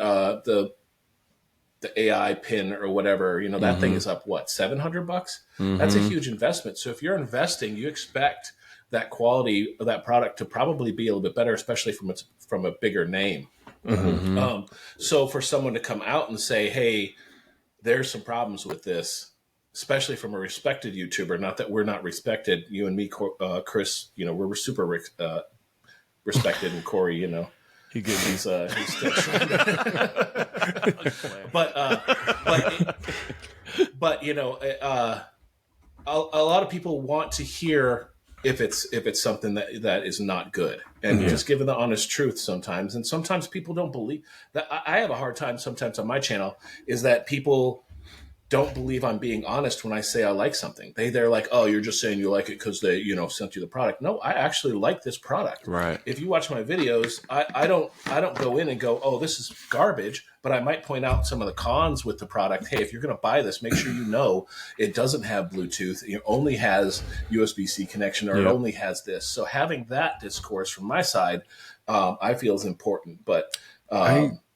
AI pin or whatever, that thing is up, what, $700? That's a huge investment. So if you're investing, you expect that quality of that product to probably be a little bit better, especially from a bigger name. So for someone to come out and say, hey, there's some problems with this, especially from a respected YouTuber. Not that we're not respected. You and me, Chris, we're super respected, and Corey, he's still trying to... but a lot of people want to hear if it's something that is not good, and just giving the honest truth sometimes. And sometimes people don't believe that. I have a hard time sometimes on my channel is that people don't believe I'm being honest when I say I like something. They're like, oh, you're just saying you like it because they, sent you the product. No, I actually like this product. Right. If you watch my videos, I don't go in and go, oh, this is garbage, but I might point out some of the cons with the product. Hey, if you're going to buy this, make sure it doesn't have Bluetooth. It only has USB-C connection, or it only has this. So having that discourse from my side, I feel is important. But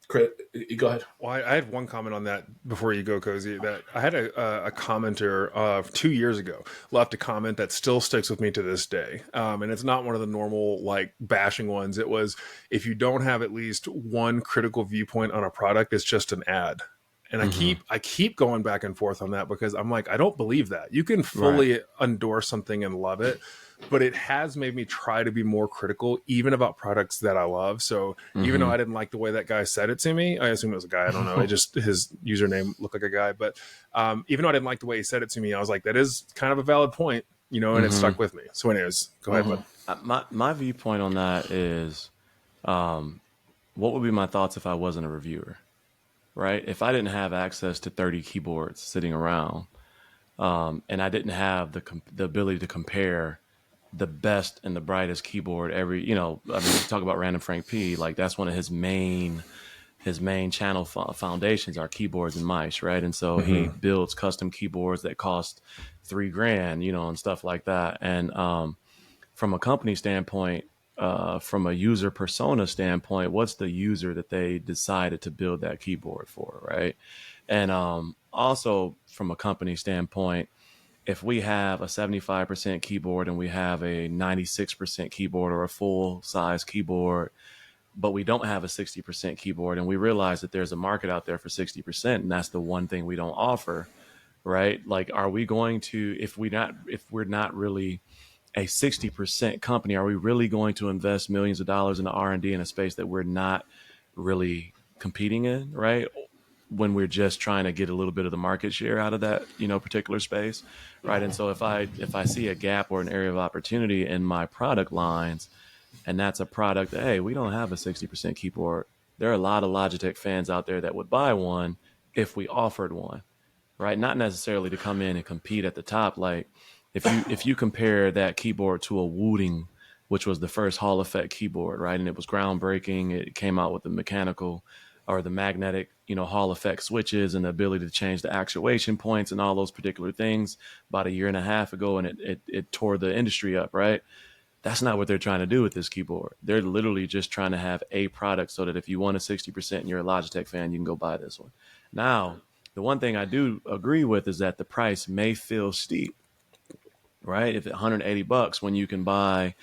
Chris, go ahead. Well, I had one comment on that before you go, Cozy. That I had a commenter 2 years ago left a comment that still sticks with me to this day, and it's not one of the normal like bashing ones. It was, if you don't have at least one critical viewpoint on a product, it's just an ad. And I keep going back and forth on that, because I'm like, I don't believe that. You can fully endorse something and love it, but it has made me try to be more critical, even about products that I love. So even though I didn't like the way that guy said it to me, I assume it was a guy, I don't know. His username looked like a guy, but even though I didn't like the way he said it to me, I was like, that is kind of a valid point, and it stuck with me. So anyways, go ahead, bud. My viewpoint on that is, what would be my thoughts if I wasn't a reviewer, right? If I didn't have access to 30 keyboards sitting around, and I didn't have the ability to compare the best and the brightest keyboard talk about Random Frank P, like that's one of his main channel foundations are keyboards and mice, right? And so he builds custom keyboards that cost $3,000, and stuff like that. And from a company standpoint, from a user persona standpoint, what's the user that they decided to build that keyboard for, right? And also from a company standpoint, if we have a 75% keyboard and we have a 96% keyboard or a full size keyboard, but we don't have a 60% keyboard, and we realize that there's a market out there for 60%, and that's the one thing we don't offer, right? Like, are we going to, if we're not really a 60% company, are we really going to invest millions of dollars into R&D in a space that we're not really competing in, right? When we're just trying to get a little bit of the market share out of that, particular space, right? And so if I see a gap or an area of opportunity in my product lines, and that's a product that, hey, we don't have a 60% keyboard, there are a lot of Logitech fans out there that would buy one if we offered one, right? Not necessarily to come in and compete at the top. Like if you compare that keyboard to a Wooting, which was the first Hall Effect keyboard, right? And it was groundbreaking. It came out with the mechanical or the magnetic, Hall Effect switches and the ability to change the actuation points and all those particular things about a year and a half ago. And it tore the industry up, right? That's not what they're trying to do with this keyboard. They're literally just trying to have a product so that if you want a 60% and you're a Logitech fan, you can go buy this one. Now, the one thing I do agree with is that the price may feel steep, right? If it's $180 when you can buy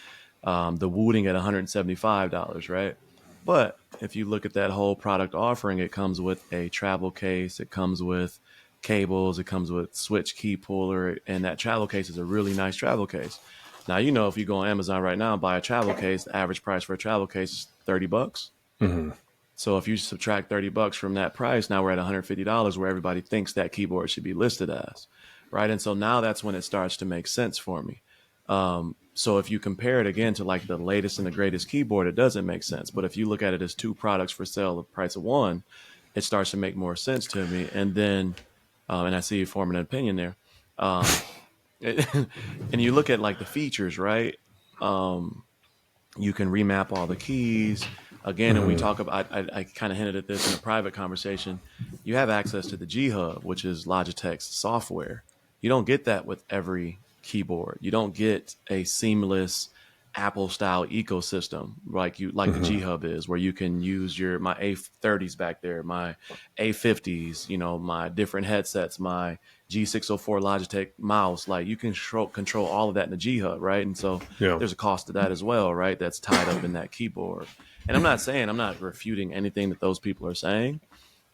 the Wooting at $175, right? But if you look at that whole product offering, it comes with a travel case, it comes with cables, it comes with switch key puller, and that travel case is a really nice travel case. Now, if you go on Amazon right now and buy a travel case, the average price for a travel case is $30. So if you subtract $30 from that price, now we're at $150, where everybody thinks that keyboard should be listed as, right? And so now that's when it starts to make sense for me. So if you compare it again to like the latest and the greatest keyboard, it doesn't make sense. But if you look at it as two products for sale, the price of one, it starts to make more sense to me. And then, and I see you forming an opinion there. And you look at like the features, right? You can remap all the keys. Again, and we talk about, I kind of hinted at this in a private conversation. You have access to the G Hub, which is Logitech's software. You don't get that with every keyboard. You don't get a seamless Apple style ecosystem like the G Hub is, where you can use my A30s back there, my A50s, my different headsets, my G604 Logitech mouse. Like you can control all of that in the G Hub, right? And so there's a cost to that as well, right? That's tied up in that keyboard. And I'm not refuting anything that those people are saying,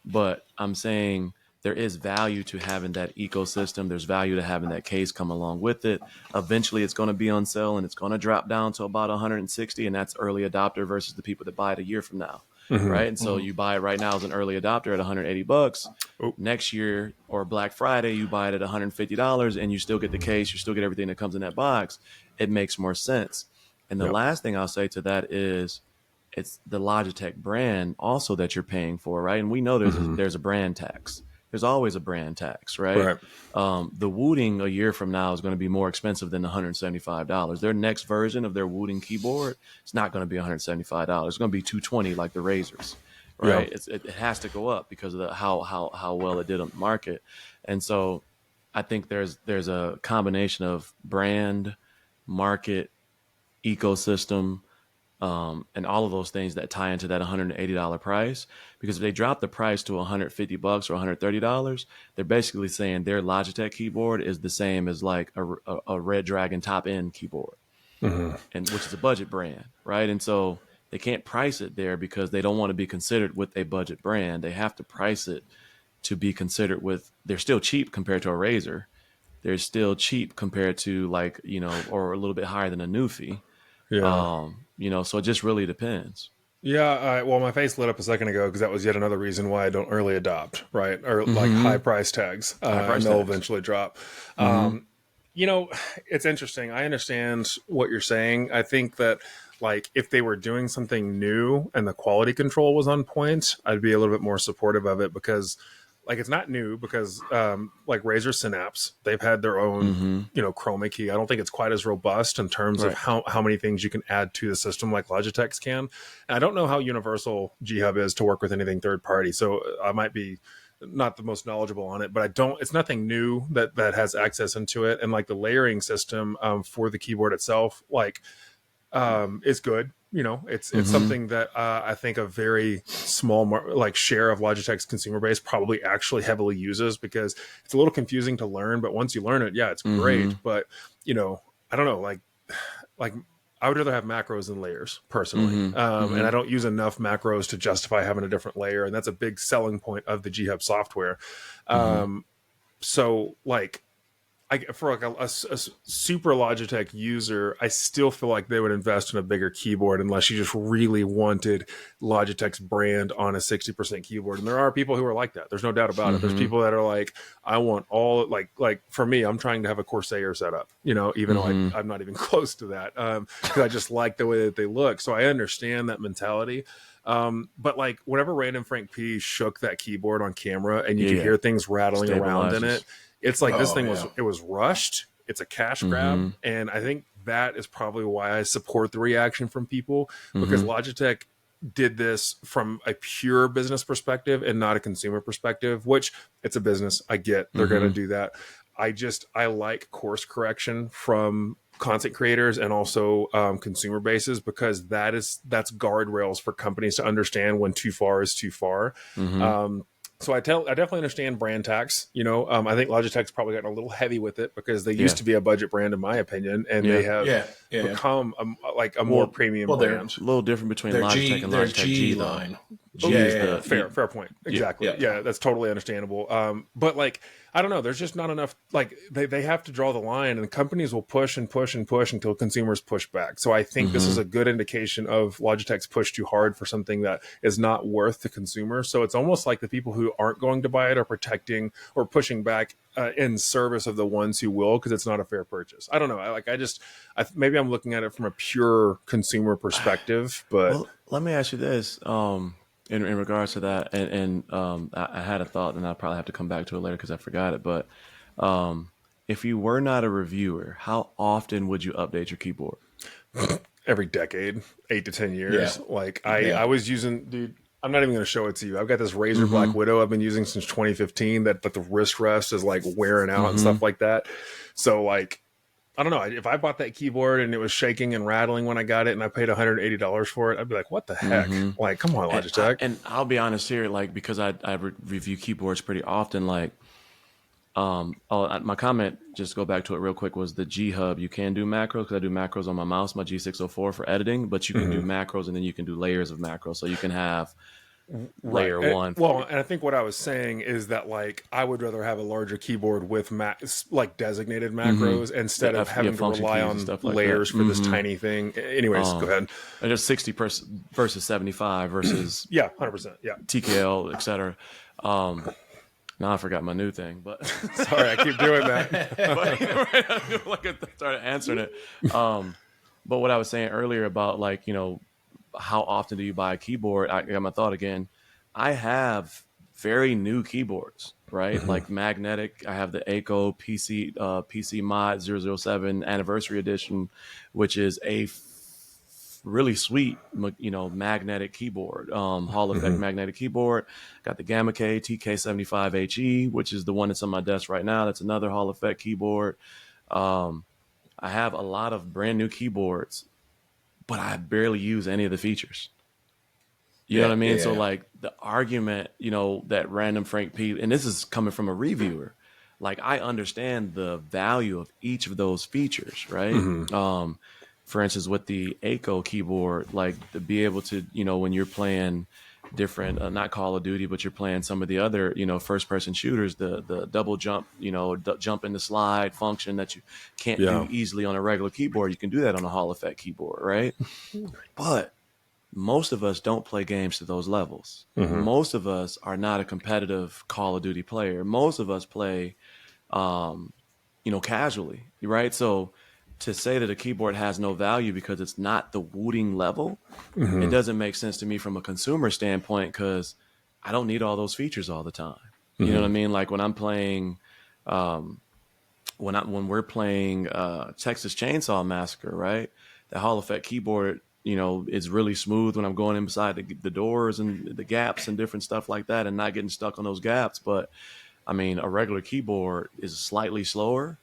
but I'm saying there is value to having that ecosystem. There's value to having that case come along with it. Eventually it's going to be on sale and it's going to drop down to about 160, and that's early adopter versus the people that buy it a year from now. Right. And so you buy it right now as an early adopter at $180. Next year or Black Friday, you buy it at $150 and you still get the case. You still get everything that comes in that box. It makes more sense. And the last thing I'll say to that is it's the Logitech brand also that you're paying for. Right. And we know there's a brand tax. There's always a brand tax, right? The Wooting a year from now is going to be more expensive than $175. Their next version of their Wooting keyboard, it's not going to be $175. It's going to be $220 like the Razors, right? It has to go up because of how well it did on the market. And so I think there's a combination of brand, market, ecosystem, and all of those things that tie into that $180 price. Because if they drop the price to $150 or $130, they're basically saying their Logitech keyboard is the same as like a Red Dragon top end keyboard, and which is a budget brand, right? And so they can't price it there because they don't want to be considered with a budget brand. They have to price it to be considered with. They're still cheap compared to a Razer. They're still cheap compared to like, or a little bit higher than a Newfie. So it just really depends. Well, my face lit up a second ago because that was yet another reason why I don't early adopt, right? Or like high price tags. And they'll eventually drop. It's interesting. I understand what you're saying. I think that like if they were doing something new and the quality control was on point, I'd be a little bit more supportive of it because like it's not new because like Razer Synapse, they've had their own, chroma key. I don't think it's quite as robust in terms of how many things you can add to the system like Logitech's can. And I don't know how universal G Hub is to work with anything third party. So I might be not the most knowledgeable on it, but it's nothing new that has access into it. And like the layering system for the keyboard itself, like is good. It's something that I think a very small share of Logitech's consumer base probably actually heavily uses because it's a little confusing to learn. But once you learn it, it's great. But I don't know, like I would rather have macros than layers personally, and I don't use enough macros to justify having a different layer, and that's a big selling point of the G Hub software. So like. For like a super Logitech user, I still feel like they would invest in a bigger keyboard unless you just really wanted Logitech's brand on a 60% keyboard. And there are people who are like that. There's no doubt about it. There's people that are like, I want all like for me, I'm trying to have a Corsair setup, even though I'm not even close to that because I just like the way that they look. So I understand that mentality. But like whenever Random Frank P shook that keyboard on camera and you could hear things rattling around in it, it's like this thing was rushed. It's a cash grab. And I think that is probably why I support the reaction from people because Logitech did this from a pure business perspective and not a consumer perspective, which it's a business. I get they're going to do that. I like course correction from content creators and also consumer bases because that's guardrails for companies to understand when too far is too far. So I definitely understand brand tax. I think Logitech's probably gotten a little heavy with it because they used to be a budget brand, in my opinion, and they have become a more premium brand. A little different between Logitech and Logitech G line. Fair point. Exactly. Yeah, that's totally understandable. But like, I don't know. There's just not enough. Like they have to draw the line, and companies will push and push and push until consumers push back. So I think this is a good indication of Logitech's push too hard for something that is not worth the consumer. So it's almost like the people who aren't going to buy it are protecting or pushing back in service of the ones who will, because it's not a fair purchase. I don't know. Maybe I'm looking at it from a pure consumer perspective, but let me ask you this. In regards to that, and I had a thought, and I'll probably have to come back to it later because I forgot it. But if you were not a reviewer, how often would you update your keyboard? Every decade, 8 to 10 years. I was using, dude. I'm not even going to show it to you. I've got this Razer Black Widow I've been using since 2015. That the wrist rest is like wearing out and stuff like that. So like, I don't know. If I bought that keyboard and it was shaking and rattling when I got it and I paid $180 for it, I'd be like, what the heck? Like, come on, Logitech. And I'll be honest here, like, because I review keyboards pretty often, like, my comment, just to go back to it real quick, was the G Hub. You can do macros because I do macros on my mouse, my G604 for editing, but you can do macros and then you can do layers of macros. So you can have layer one. Well, and I think what I was saying is that like I would rather have a larger keyboard with like designated macros instead of having to rely on layers for this tiny thing. Anyways, go ahead. And just 60 versus 75 versus 100%, TKL, etc. Now I forgot my new thing, but sorry, I keep doing that. Like I started answering it. But what I was saying earlier about like, how often do you buy a keyboard? I got my thought again. I have very new keyboards, right? Like magnetic. I have the ACO PC Mod 007 Anniversary Edition, which is a really sweet, magnetic keyboard, Hall effect magnetic keyboard. Got the Gamma K TK75HE, which is the one that's on my desk right now. That's another Hall effect keyboard. I have a lot of brand new keyboards, but I barely use any of the features. You know what I mean? So like the argument, that Random Frank P, and this is coming from a reviewer, like I understand the value of each of those features, right? For instance, with the ACO keyboard, like to be able to, when you're playing different, not Call of Duty, but you're playing some of the other, first person shooters, the double jump, jump in the slide function that you can't do easily on a regular keyboard. You can do that on a Hall effect keyboard, right? But most of us don't play games to those levels. Most of us are not a competitive Call of Duty player. Most of us play, casually, right? So to say that a keyboard has no value because it's not the wooting level, it doesn't make sense to me from a consumer standpoint, because I don't need all those features all the time. You know what I mean? Like when I'm playing, when we're playing Texas Chainsaw Massacre, right? The Hall effect keyboard, is really smooth when I'm going inside the doors and the gaps and different stuff like that and not getting stuck on those gaps. But I mean, a regular keyboard is slightly slower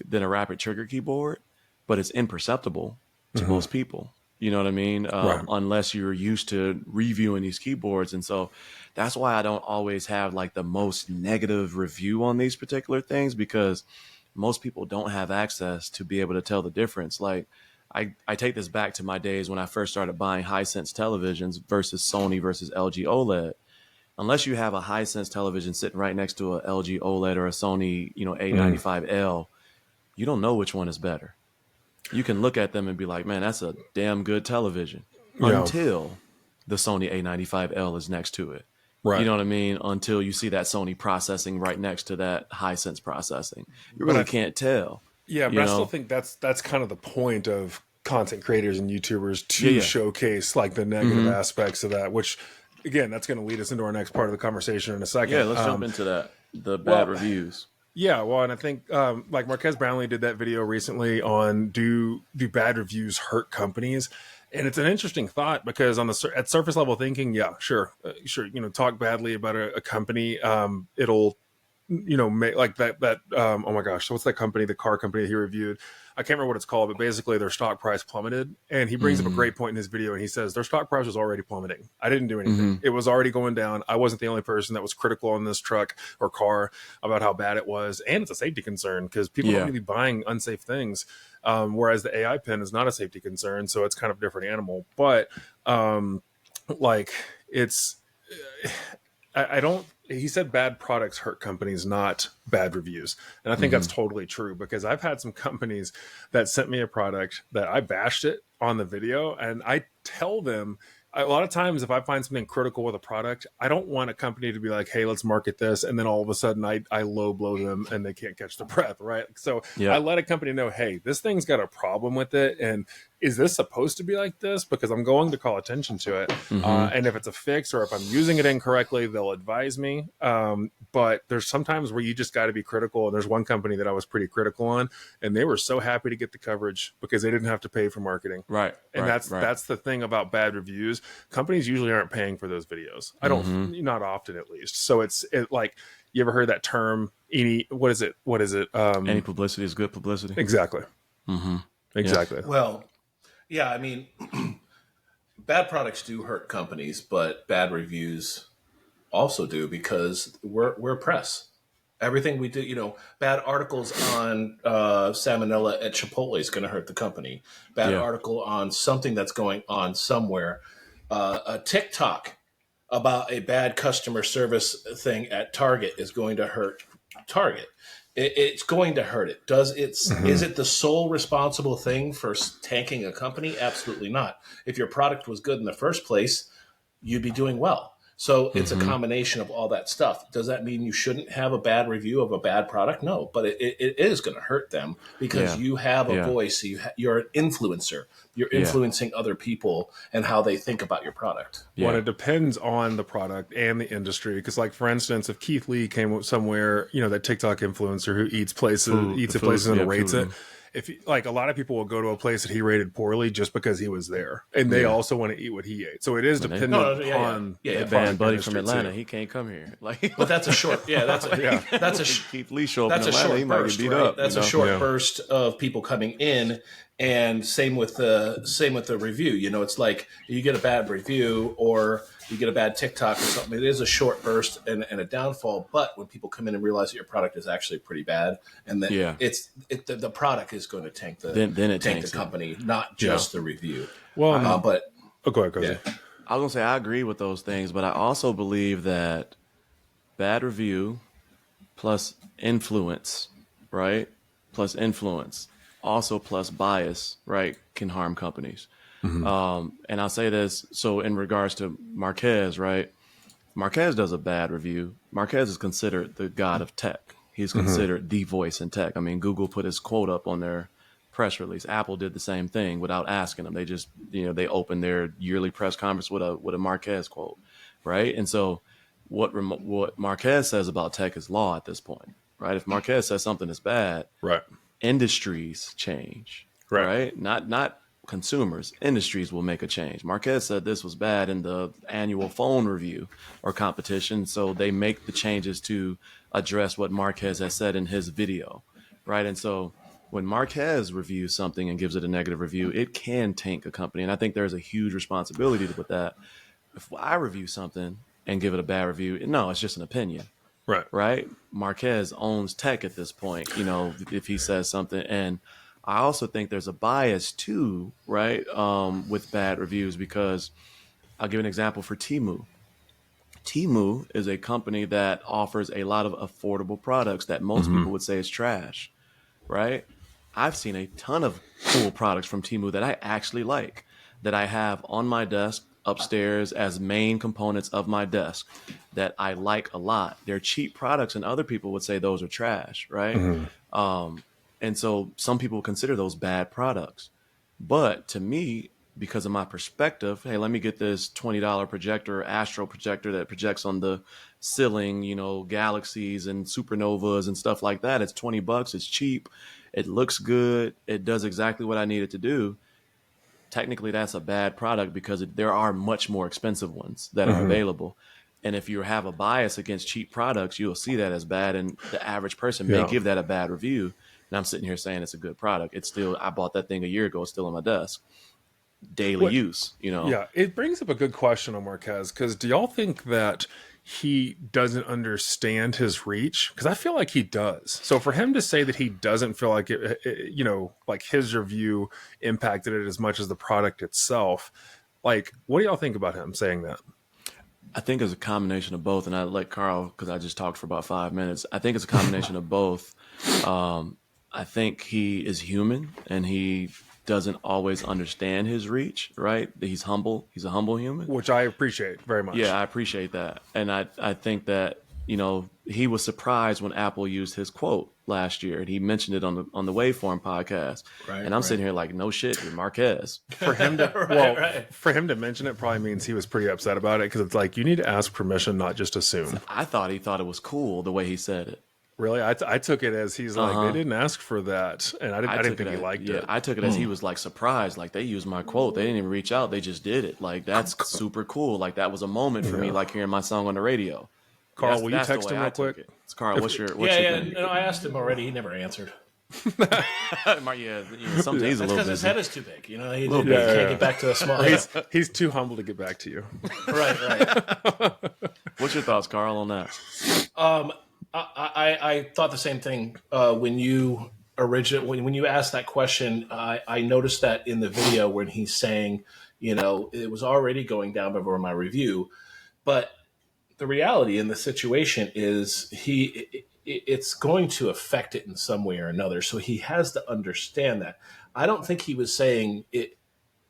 than a rapid trigger keyboard, but it's imperceptible to most people. You know what I mean? Unless you're used to reviewing these keyboards. And so that's why I don't always have like the most negative review on these particular things, because most people don't have access to be able to tell the difference. Like I take this back to my days when I first started buying Hisense televisions versus Sony versus LG OLED. Unless you have a Hisense television sitting right next to a LG OLED or a Sony, A95L, you don't know which one is better. You can look at them and be like, man, that's a damn good television, until the Sony A95L is next to it. Right. You know what I mean? Until you see that Sony processing right next to that Hisense processing. You really can't tell. Yeah, but I still think that's kind of the point of content creators and YouTubers to showcase like the negative aspects of that, which again, that's going to lead us into our next part of the conversation in a second. Yeah, let's jump into that. The bad reviews. Yeah, well, and I think like Marques Brownlee did that video recently on do bad reviews hurt companies? And it's an interesting thought, because on at surface level thinking, sure, talk badly about a company, it'll make like that oh my gosh, so what's that company, the car company that he reviewed? I can't remember what it's called, but basically their stock price plummeted. And he brings up a great point in his video, and he says their stock price was already plummeting. I didn't do anything. It was already going down. I wasn't the only person that was critical on this truck or car about how bad it was. And it's a safety concern, because people don't need to be buying unsafe things. Whereas the AI pen is not a safety concern, so it's kind of a different animal. But like it's, I don't. He said bad products hurt companies, not bad reviews. And I think that's totally true, because I've had some companies that sent me a product that I bashed it on the video, and I tell them a lot of times if I find something critical with a product, I don't want a company to be like, hey, let's market this. And then all of a sudden I low blow them and they can't catch the breath. Right. So I let a company know, hey, this thing's got a problem with it. And is this supposed to be like this? Because I'm going to call attention to it. And if it's a fix or if I'm using it incorrectly, they'll advise me. But there's sometimes where you just got to be critical. And there's one company that I was pretty critical on, and they were so happy to get the coverage because they didn't have to pay for marketing. Right. And that's the thing about bad reviews. Companies usually aren't paying for those videos. I don't, not often at least. So it's like, you ever heard that term? What is it? Any publicity is good publicity. Exactly. Exactly. Yeah. Well, yeah, I mean, bad products do hurt companies, but bad reviews also do, because we're press. Everything we do, bad articles on salmonella at Chipotle is going to hurt the company. Bad article on something that's going on somewhere. A TikTok about a bad customer service thing at Target is going to hurt Target. It's going to hurt it. Is it the sole responsible thing for tanking a company? Absolutely not. If your product was good in the first place, you'd be doing well. So it's a combination of all that stuff. Does that mean you shouldn't have a bad review of a bad product? No, but it is going to hurt them because you have a voice. You're an influencer. You're influencing other people and how they think about your product. Well, it depends on the product and the industry. Because, like, for instance, if Keith Lee came somewhere, that TikTok influencer who eats at places and rates it. If like a lot of people will go to a place that he rated poorly just because he was there, and they also want to eat what he ate. So it is dependent on the band Buddy from Atlanta. Too. He can't come here. Like, but that's a short. That's a Keith Lee show up in Atlanta, short he might burst, get beat right? up. That's a short burst of people coming in, and same with the review. It's like you get a bad review or you get a bad TikTok or something. It is a short burst and a downfall. But when people come in and realize that your product is actually pretty bad, and that the product is going to tank the company, not just the review. Well, go ahead. Yeah. I was gonna say I agree with those things, but I also believe that bad review plus influence, right? Plus influence, also plus bias, right, can harm companies. And I'll say this. So in regards to Marques, right? Marques does a bad review. Marques is considered the god of tech. He's considered the voice in tech. I mean, Google put his quote up on their press release. Apple did the same thing without asking them. They just, they opened their yearly press conference with a Marques quote, right? And so what Marques says about tech is law at this point, right? If Marques says something is bad, right, industries change, right? Not consumers. Industries will make a change. Marques said this was bad in the annual phone review or competition, so they make the changes to address what Marques has said in his video, right? And so when Marques reviews something and gives it a negative review, it can tank a company, and I think there's a huge responsibility with that. If I review something and give it a bad review, no, it's just an opinion. Right. Marques owns tech at this point, if he says something. And I also think there's a bias too, right, with bad reviews, because I'll give an example for Temu. Temu is a company that offers a lot of affordable products that most people would say is trash, right? I've seen a ton of cool products from Temu that I actually like, that I have on my desk upstairs as main components of my desk that I like a lot. They're cheap products, and other people would say those are trash, right? And so some people consider those bad products. But to me, because of my perspective, hey, let me get this $20 projector, astro projector that projects on the ceiling, galaxies and supernovas and stuff like that. It's $20. It's cheap. It looks good. It does exactly what I need it to do. Technically, that's a bad product because there are much more expensive ones that are available. And if you have a bias against cheap products, you'll see that as bad. And the average person may give that a bad review. And I'm sitting here saying it's a good product. It's still, I bought that thing a year ago. It's still on my desk. Daily use, Yeah, it brings up a good question on Marques, because do y'all think that he doesn't understand his reach? Because I feel like he does. So for him to say that he doesn't feel like like his review impacted it as much as the product itself, like, what do y'all think about him saying that? I think it's a combination of both. And I let Carl, because I just talked for about 5 minutes. I think it's a combination of both. I think he is human, and he doesn't always understand his reach, right? He's humble. He's a humble human. Which I appreciate very much. Yeah, I appreciate that. And I think that, he was surprised when Apple used his quote last year, and he mentioned it on the Waveform podcast. Right, and I'm sitting here like, no shit, you're Marques. For him to for him to mention it probably means he was pretty upset about it, because it's like, you need to ask permission, not just assume. I thought he thought it was cool the way he said it. Really? I took it as he's like, they didn't ask for that. And I didn't think he liked it. I took it as he was like surprised. Like, they used my quote. They didn't even reach out. They just did it. Like, that's super cool. Like, that was a moment for me, like hearing my song on the radio. Carl, will you text him real quick? It's Carl, what's your thing? No, I asked him already. He never answered. Sometimes he's a little because busy. his head is too big. He can't get back to a small. He's too humble to get back to you. Right. What's your thoughts, Carl, on that? I thought the same thing when you asked that question. I noticed that in the video when he's saying, it was already going down before my review. But the reality in the situation is it's going to affect it in some way or another. So he has to understand that. I don't think he was saying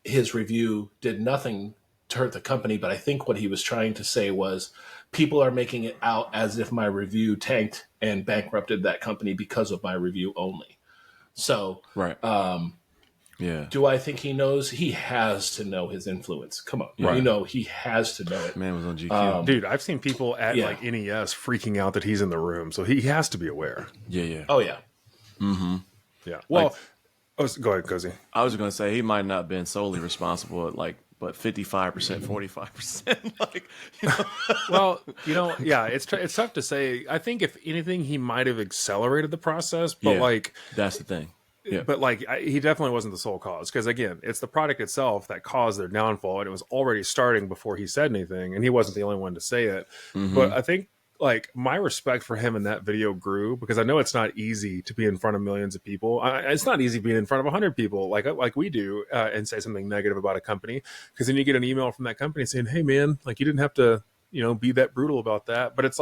his review did nothing to hurt the company, but I think what he was trying to say was people are making it out as if my review tanked and bankrupted that company because of my review only. So, right. Yeah. Do I think he knows? He has to know his influence. Come on. Right. You know, he has to know it. Man was on GQ. Dude, I've seen people at like NES freaking out that he's in the room. So he has to be aware. Yeah, yeah. Oh, yeah. Mm-hmm. Yeah. Well, go ahead, Cozy. I was going to say he might not have been solely responsible at but 55%, 45%. Like, you know. Well, you know, yeah, it's tough to say. I think if anything, he might have accelerated the process, but that's the thing. Yeah. But he definitely wasn't the sole cause, because again, it's the product itself that caused their downfall, and it was already starting before he said anything, and he wasn't the only one to say it. Mm-hmm. But I think my respect for him in that video grew, because I know it's not easy to be in front of millions of people. It's not easy being in front of 100 people like we do and say something negative about a company, because then you get an email from that company saying, "Hey man, like you didn't have to, be that brutal about that." But it's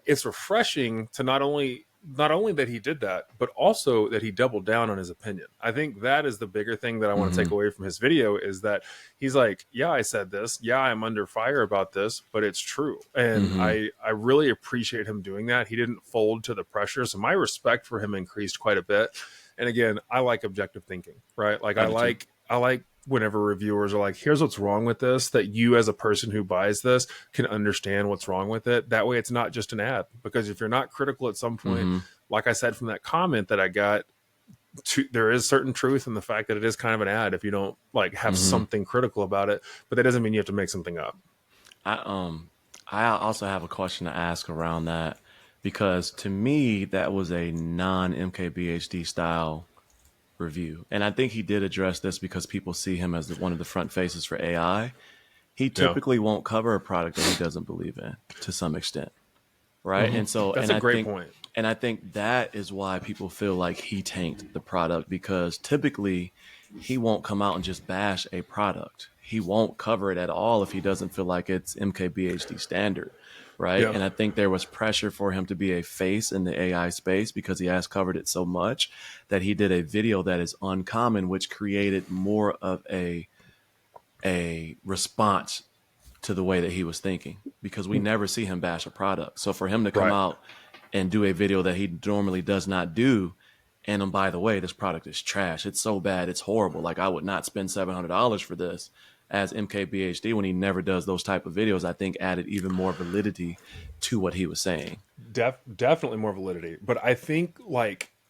it's refreshing to not only that he did that, but also that he doubled down on his opinion. I think that is the bigger thing that I want to take away from his video, is that he's like, yeah, I said this. Yeah, I'm under fire about this, but it's true. And I really appreciate him doing that. He didn't fold to the pressure. So my respect for him increased quite a bit. And again, I like objective thinking, right? Like I like whenever reviewers are like, here's what's wrong with this, that you as a person who buys this can understand what's wrong with it. That way it's not just an ad, because if you're not critical at some point, like I said from that comment that I got, there is certain truth in the fact that it is kind of an ad if you don't have something critical about it, but that doesn't mean you have to make something up. I also have a question to ask around that, because to me, that was a non-MKBHD style review. And I think he did address this because people see him as one of the front faces for AI. He typically won't cover a product that he doesn't believe in to some extent. Right. And so that's a great point. And I think that is why people feel like he tanked the product, because typically he won't come out and just bash a product. He won't cover it at all if he doesn't feel like it's MKBHD standard. Right. Yeah. And I think there was pressure for him to be a face in the AI space because he has covered it so much that he did a video that is uncommon, which created more of a response to the way that he was thinking, because we never see him bash a product. So for him to come out and do a video that he normally does not do, and by the way, this product is trash. It's so bad. It's horrible. Like, I would not spend $700 for this as MKBHD, when he never does those type of videos, I think added even more validity to what he was saying. Definitely more validity. But I think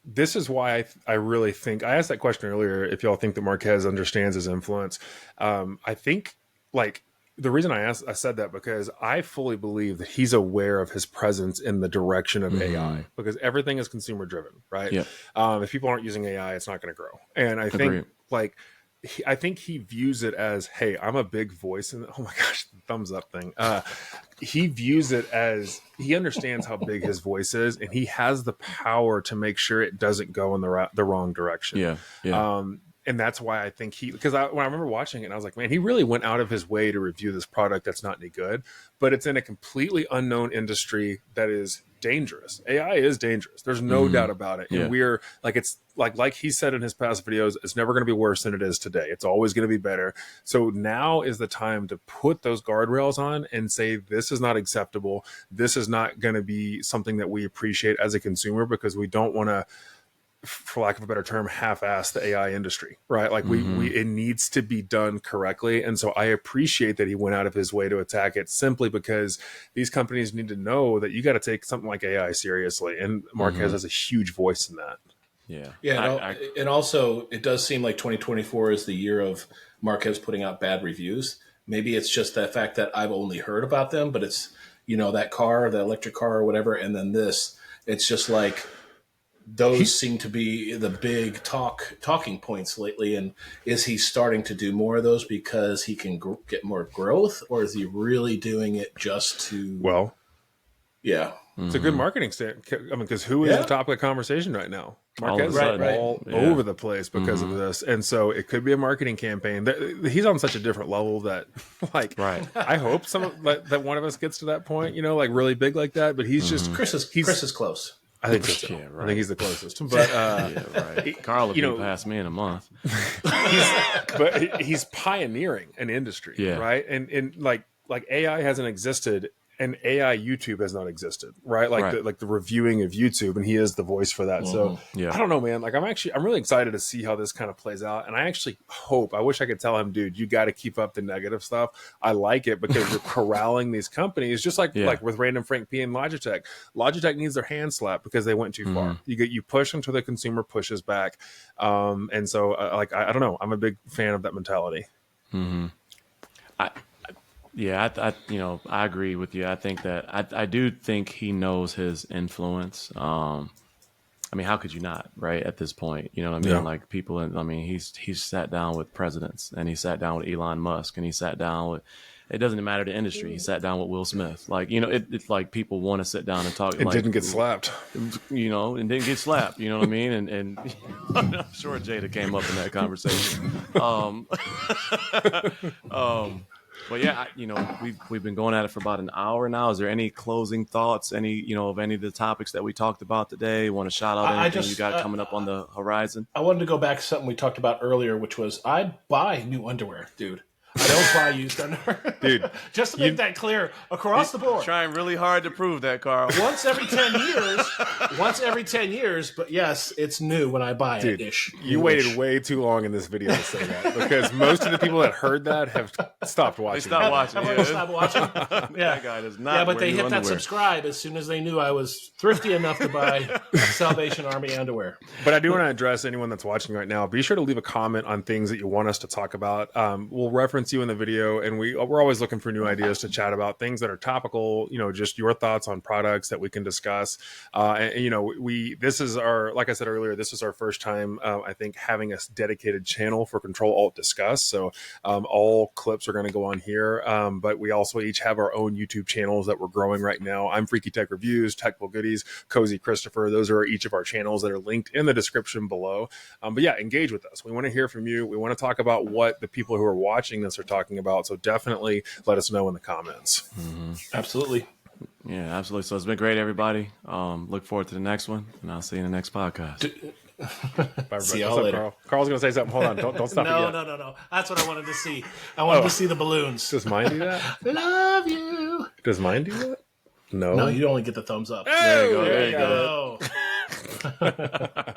this is why I really think, I asked that question earlier, if y'all think that Marques understands his influence. I think the reason I said that, because I fully believe that he's aware of his presence in the direction of AI, because everything is consumer driven, right? Yeah. If people aren't using AI, it's not going to grow. And I think I think he views it as, hey, I'm a big voice in oh my gosh, the thumbs up thing. He views it as, he understands how big his voice is, and he has the power to make sure it doesn't go in the wrong direction. Yeah. And that's why I think because when I remember watching it, and I was like, man, he really went out of his way to review this product that's not any good, but it's in a completely unknown industry that is dangerous. AI is dangerous. There's no doubt about it. And we're it's like he said in his past videos, it's never going to be worse than it is today. It's always going to be better. So now is the time to put those guardrails on and say, this is not acceptable. This is not going to be something that we appreciate as a consumer, because we don't want to, for lack of a better term, half-ass the AI industry, right? It needs to be done correctly. And so I appreciate that he went out of his way to attack it, simply because these companies need to know that you got to take something like AI seriously. And Marques has a huge voice in that. Yeah. Yeah. And also it does seem like 2024 is the year of Marques putting out bad reviews. Maybe it's just the fact that I've only heard about them, but it's, that car, the electric car or whatever. And then it's just those seem to be the big talking points lately. And is he starting to do more of those because he can get more growth, or is he really doing it just to? Well, yeah. It's a good marketing stand. I mean, because who is the topic of conversation right now? Marques is all over the place because of this. And so it could be a marketing campaign. He's on such a different level that, like, I hope that one of us gets to that point, you know, like really big like that. But he's just Chris is close. I think so. Yeah, right. I think he's the closest. But Carl will be past me in a month. He's pioneering an industry, right? And like AI hasn't existed. And AI YouTube has not existed, right? Like the reviewing of YouTube, and he is the voice for that. So I don't know, man. Like I'm really excited to see how this kind of plays out. And I actually I wish I could tell him, dude, you got to keep up the negative stuff. I like it because you're corralling these companies, just like with Random Frank P and Logitech. Logitech needs their hand slapped because they went too far. You push until the consumer pushes back. And so I don't know. I'm a big fan of that mentality. I agree with you. I think that I do think he knows his influence. I mean, how could you not, right? At this point, you know what I mean? Yeah. Like people, he's sat down with presidents, and he sat down with Elon Musk, and he sat down with, it doesn't matter the industry. He sat down with Will Smith. Like, you know, it's like people want to sit down and talk. And didn't get slapped. You know, and didn't get slapped. You know what I mean? And I'm sure Jada came up in that conversation. But yeah, we've been going at it for about an hour now. Is there any closing thoughts? Of any of the topics that we talked about today? Want to shout out anything you got coming up on the horizon? I wanted to go back to something we talked about earlier, which was I'd buy new underwear, dude. I don't buy used underwear. Dude. Just to make that clear across the board. Trying really hard to prove that, Carl. Once every 10 years, but yes, it's new when I buy it ish. You waited way too long in this video to say that because most of the people that heard that have stopped watching. They stopped watching. Everyone stopped watching. Yeah. That guy does not. Yeah, but they hit underwear. That subscribe as soon as they knew I was thrifty enough to buy Salvation Army underwear. But I do want to address anyone that's watching right now. Be sure to leave a comment on things that you want us to talk about. We'll reference you in the video, and we're always looking for new ideas to chat about, things that are topical, just your thoughts on products that we can discuss. This is like I said earlier, this is our first time, I think, having a dedicated channel for ctrl+alt+discuss. So all clips are going to go on here, but we also each have our own YouTube channels that we're growing right now. I'm Freaky Tech Reviews, Technical Goodies, Cozy Christopher. Those are each of our channels that are linked in the description below. But yeah, engage with us. We want to hear from you. We want to talk about what the people who are watching this are talking about. So definitely let us know in the comments. Mm-hmm. Absolutely. Yeah, absolutely. So it's been great, everybody. Look forward to the next one, and I'll see you in the next podcast. Bye, see y'all later. Carl's going to say something. Hold on. Don't stop. No. That's what I wanted to see. I wanted to see the balloons. Does mine do that? Love you. Does mine do that? No. No, you only get the thumbs up. There you go. There you go.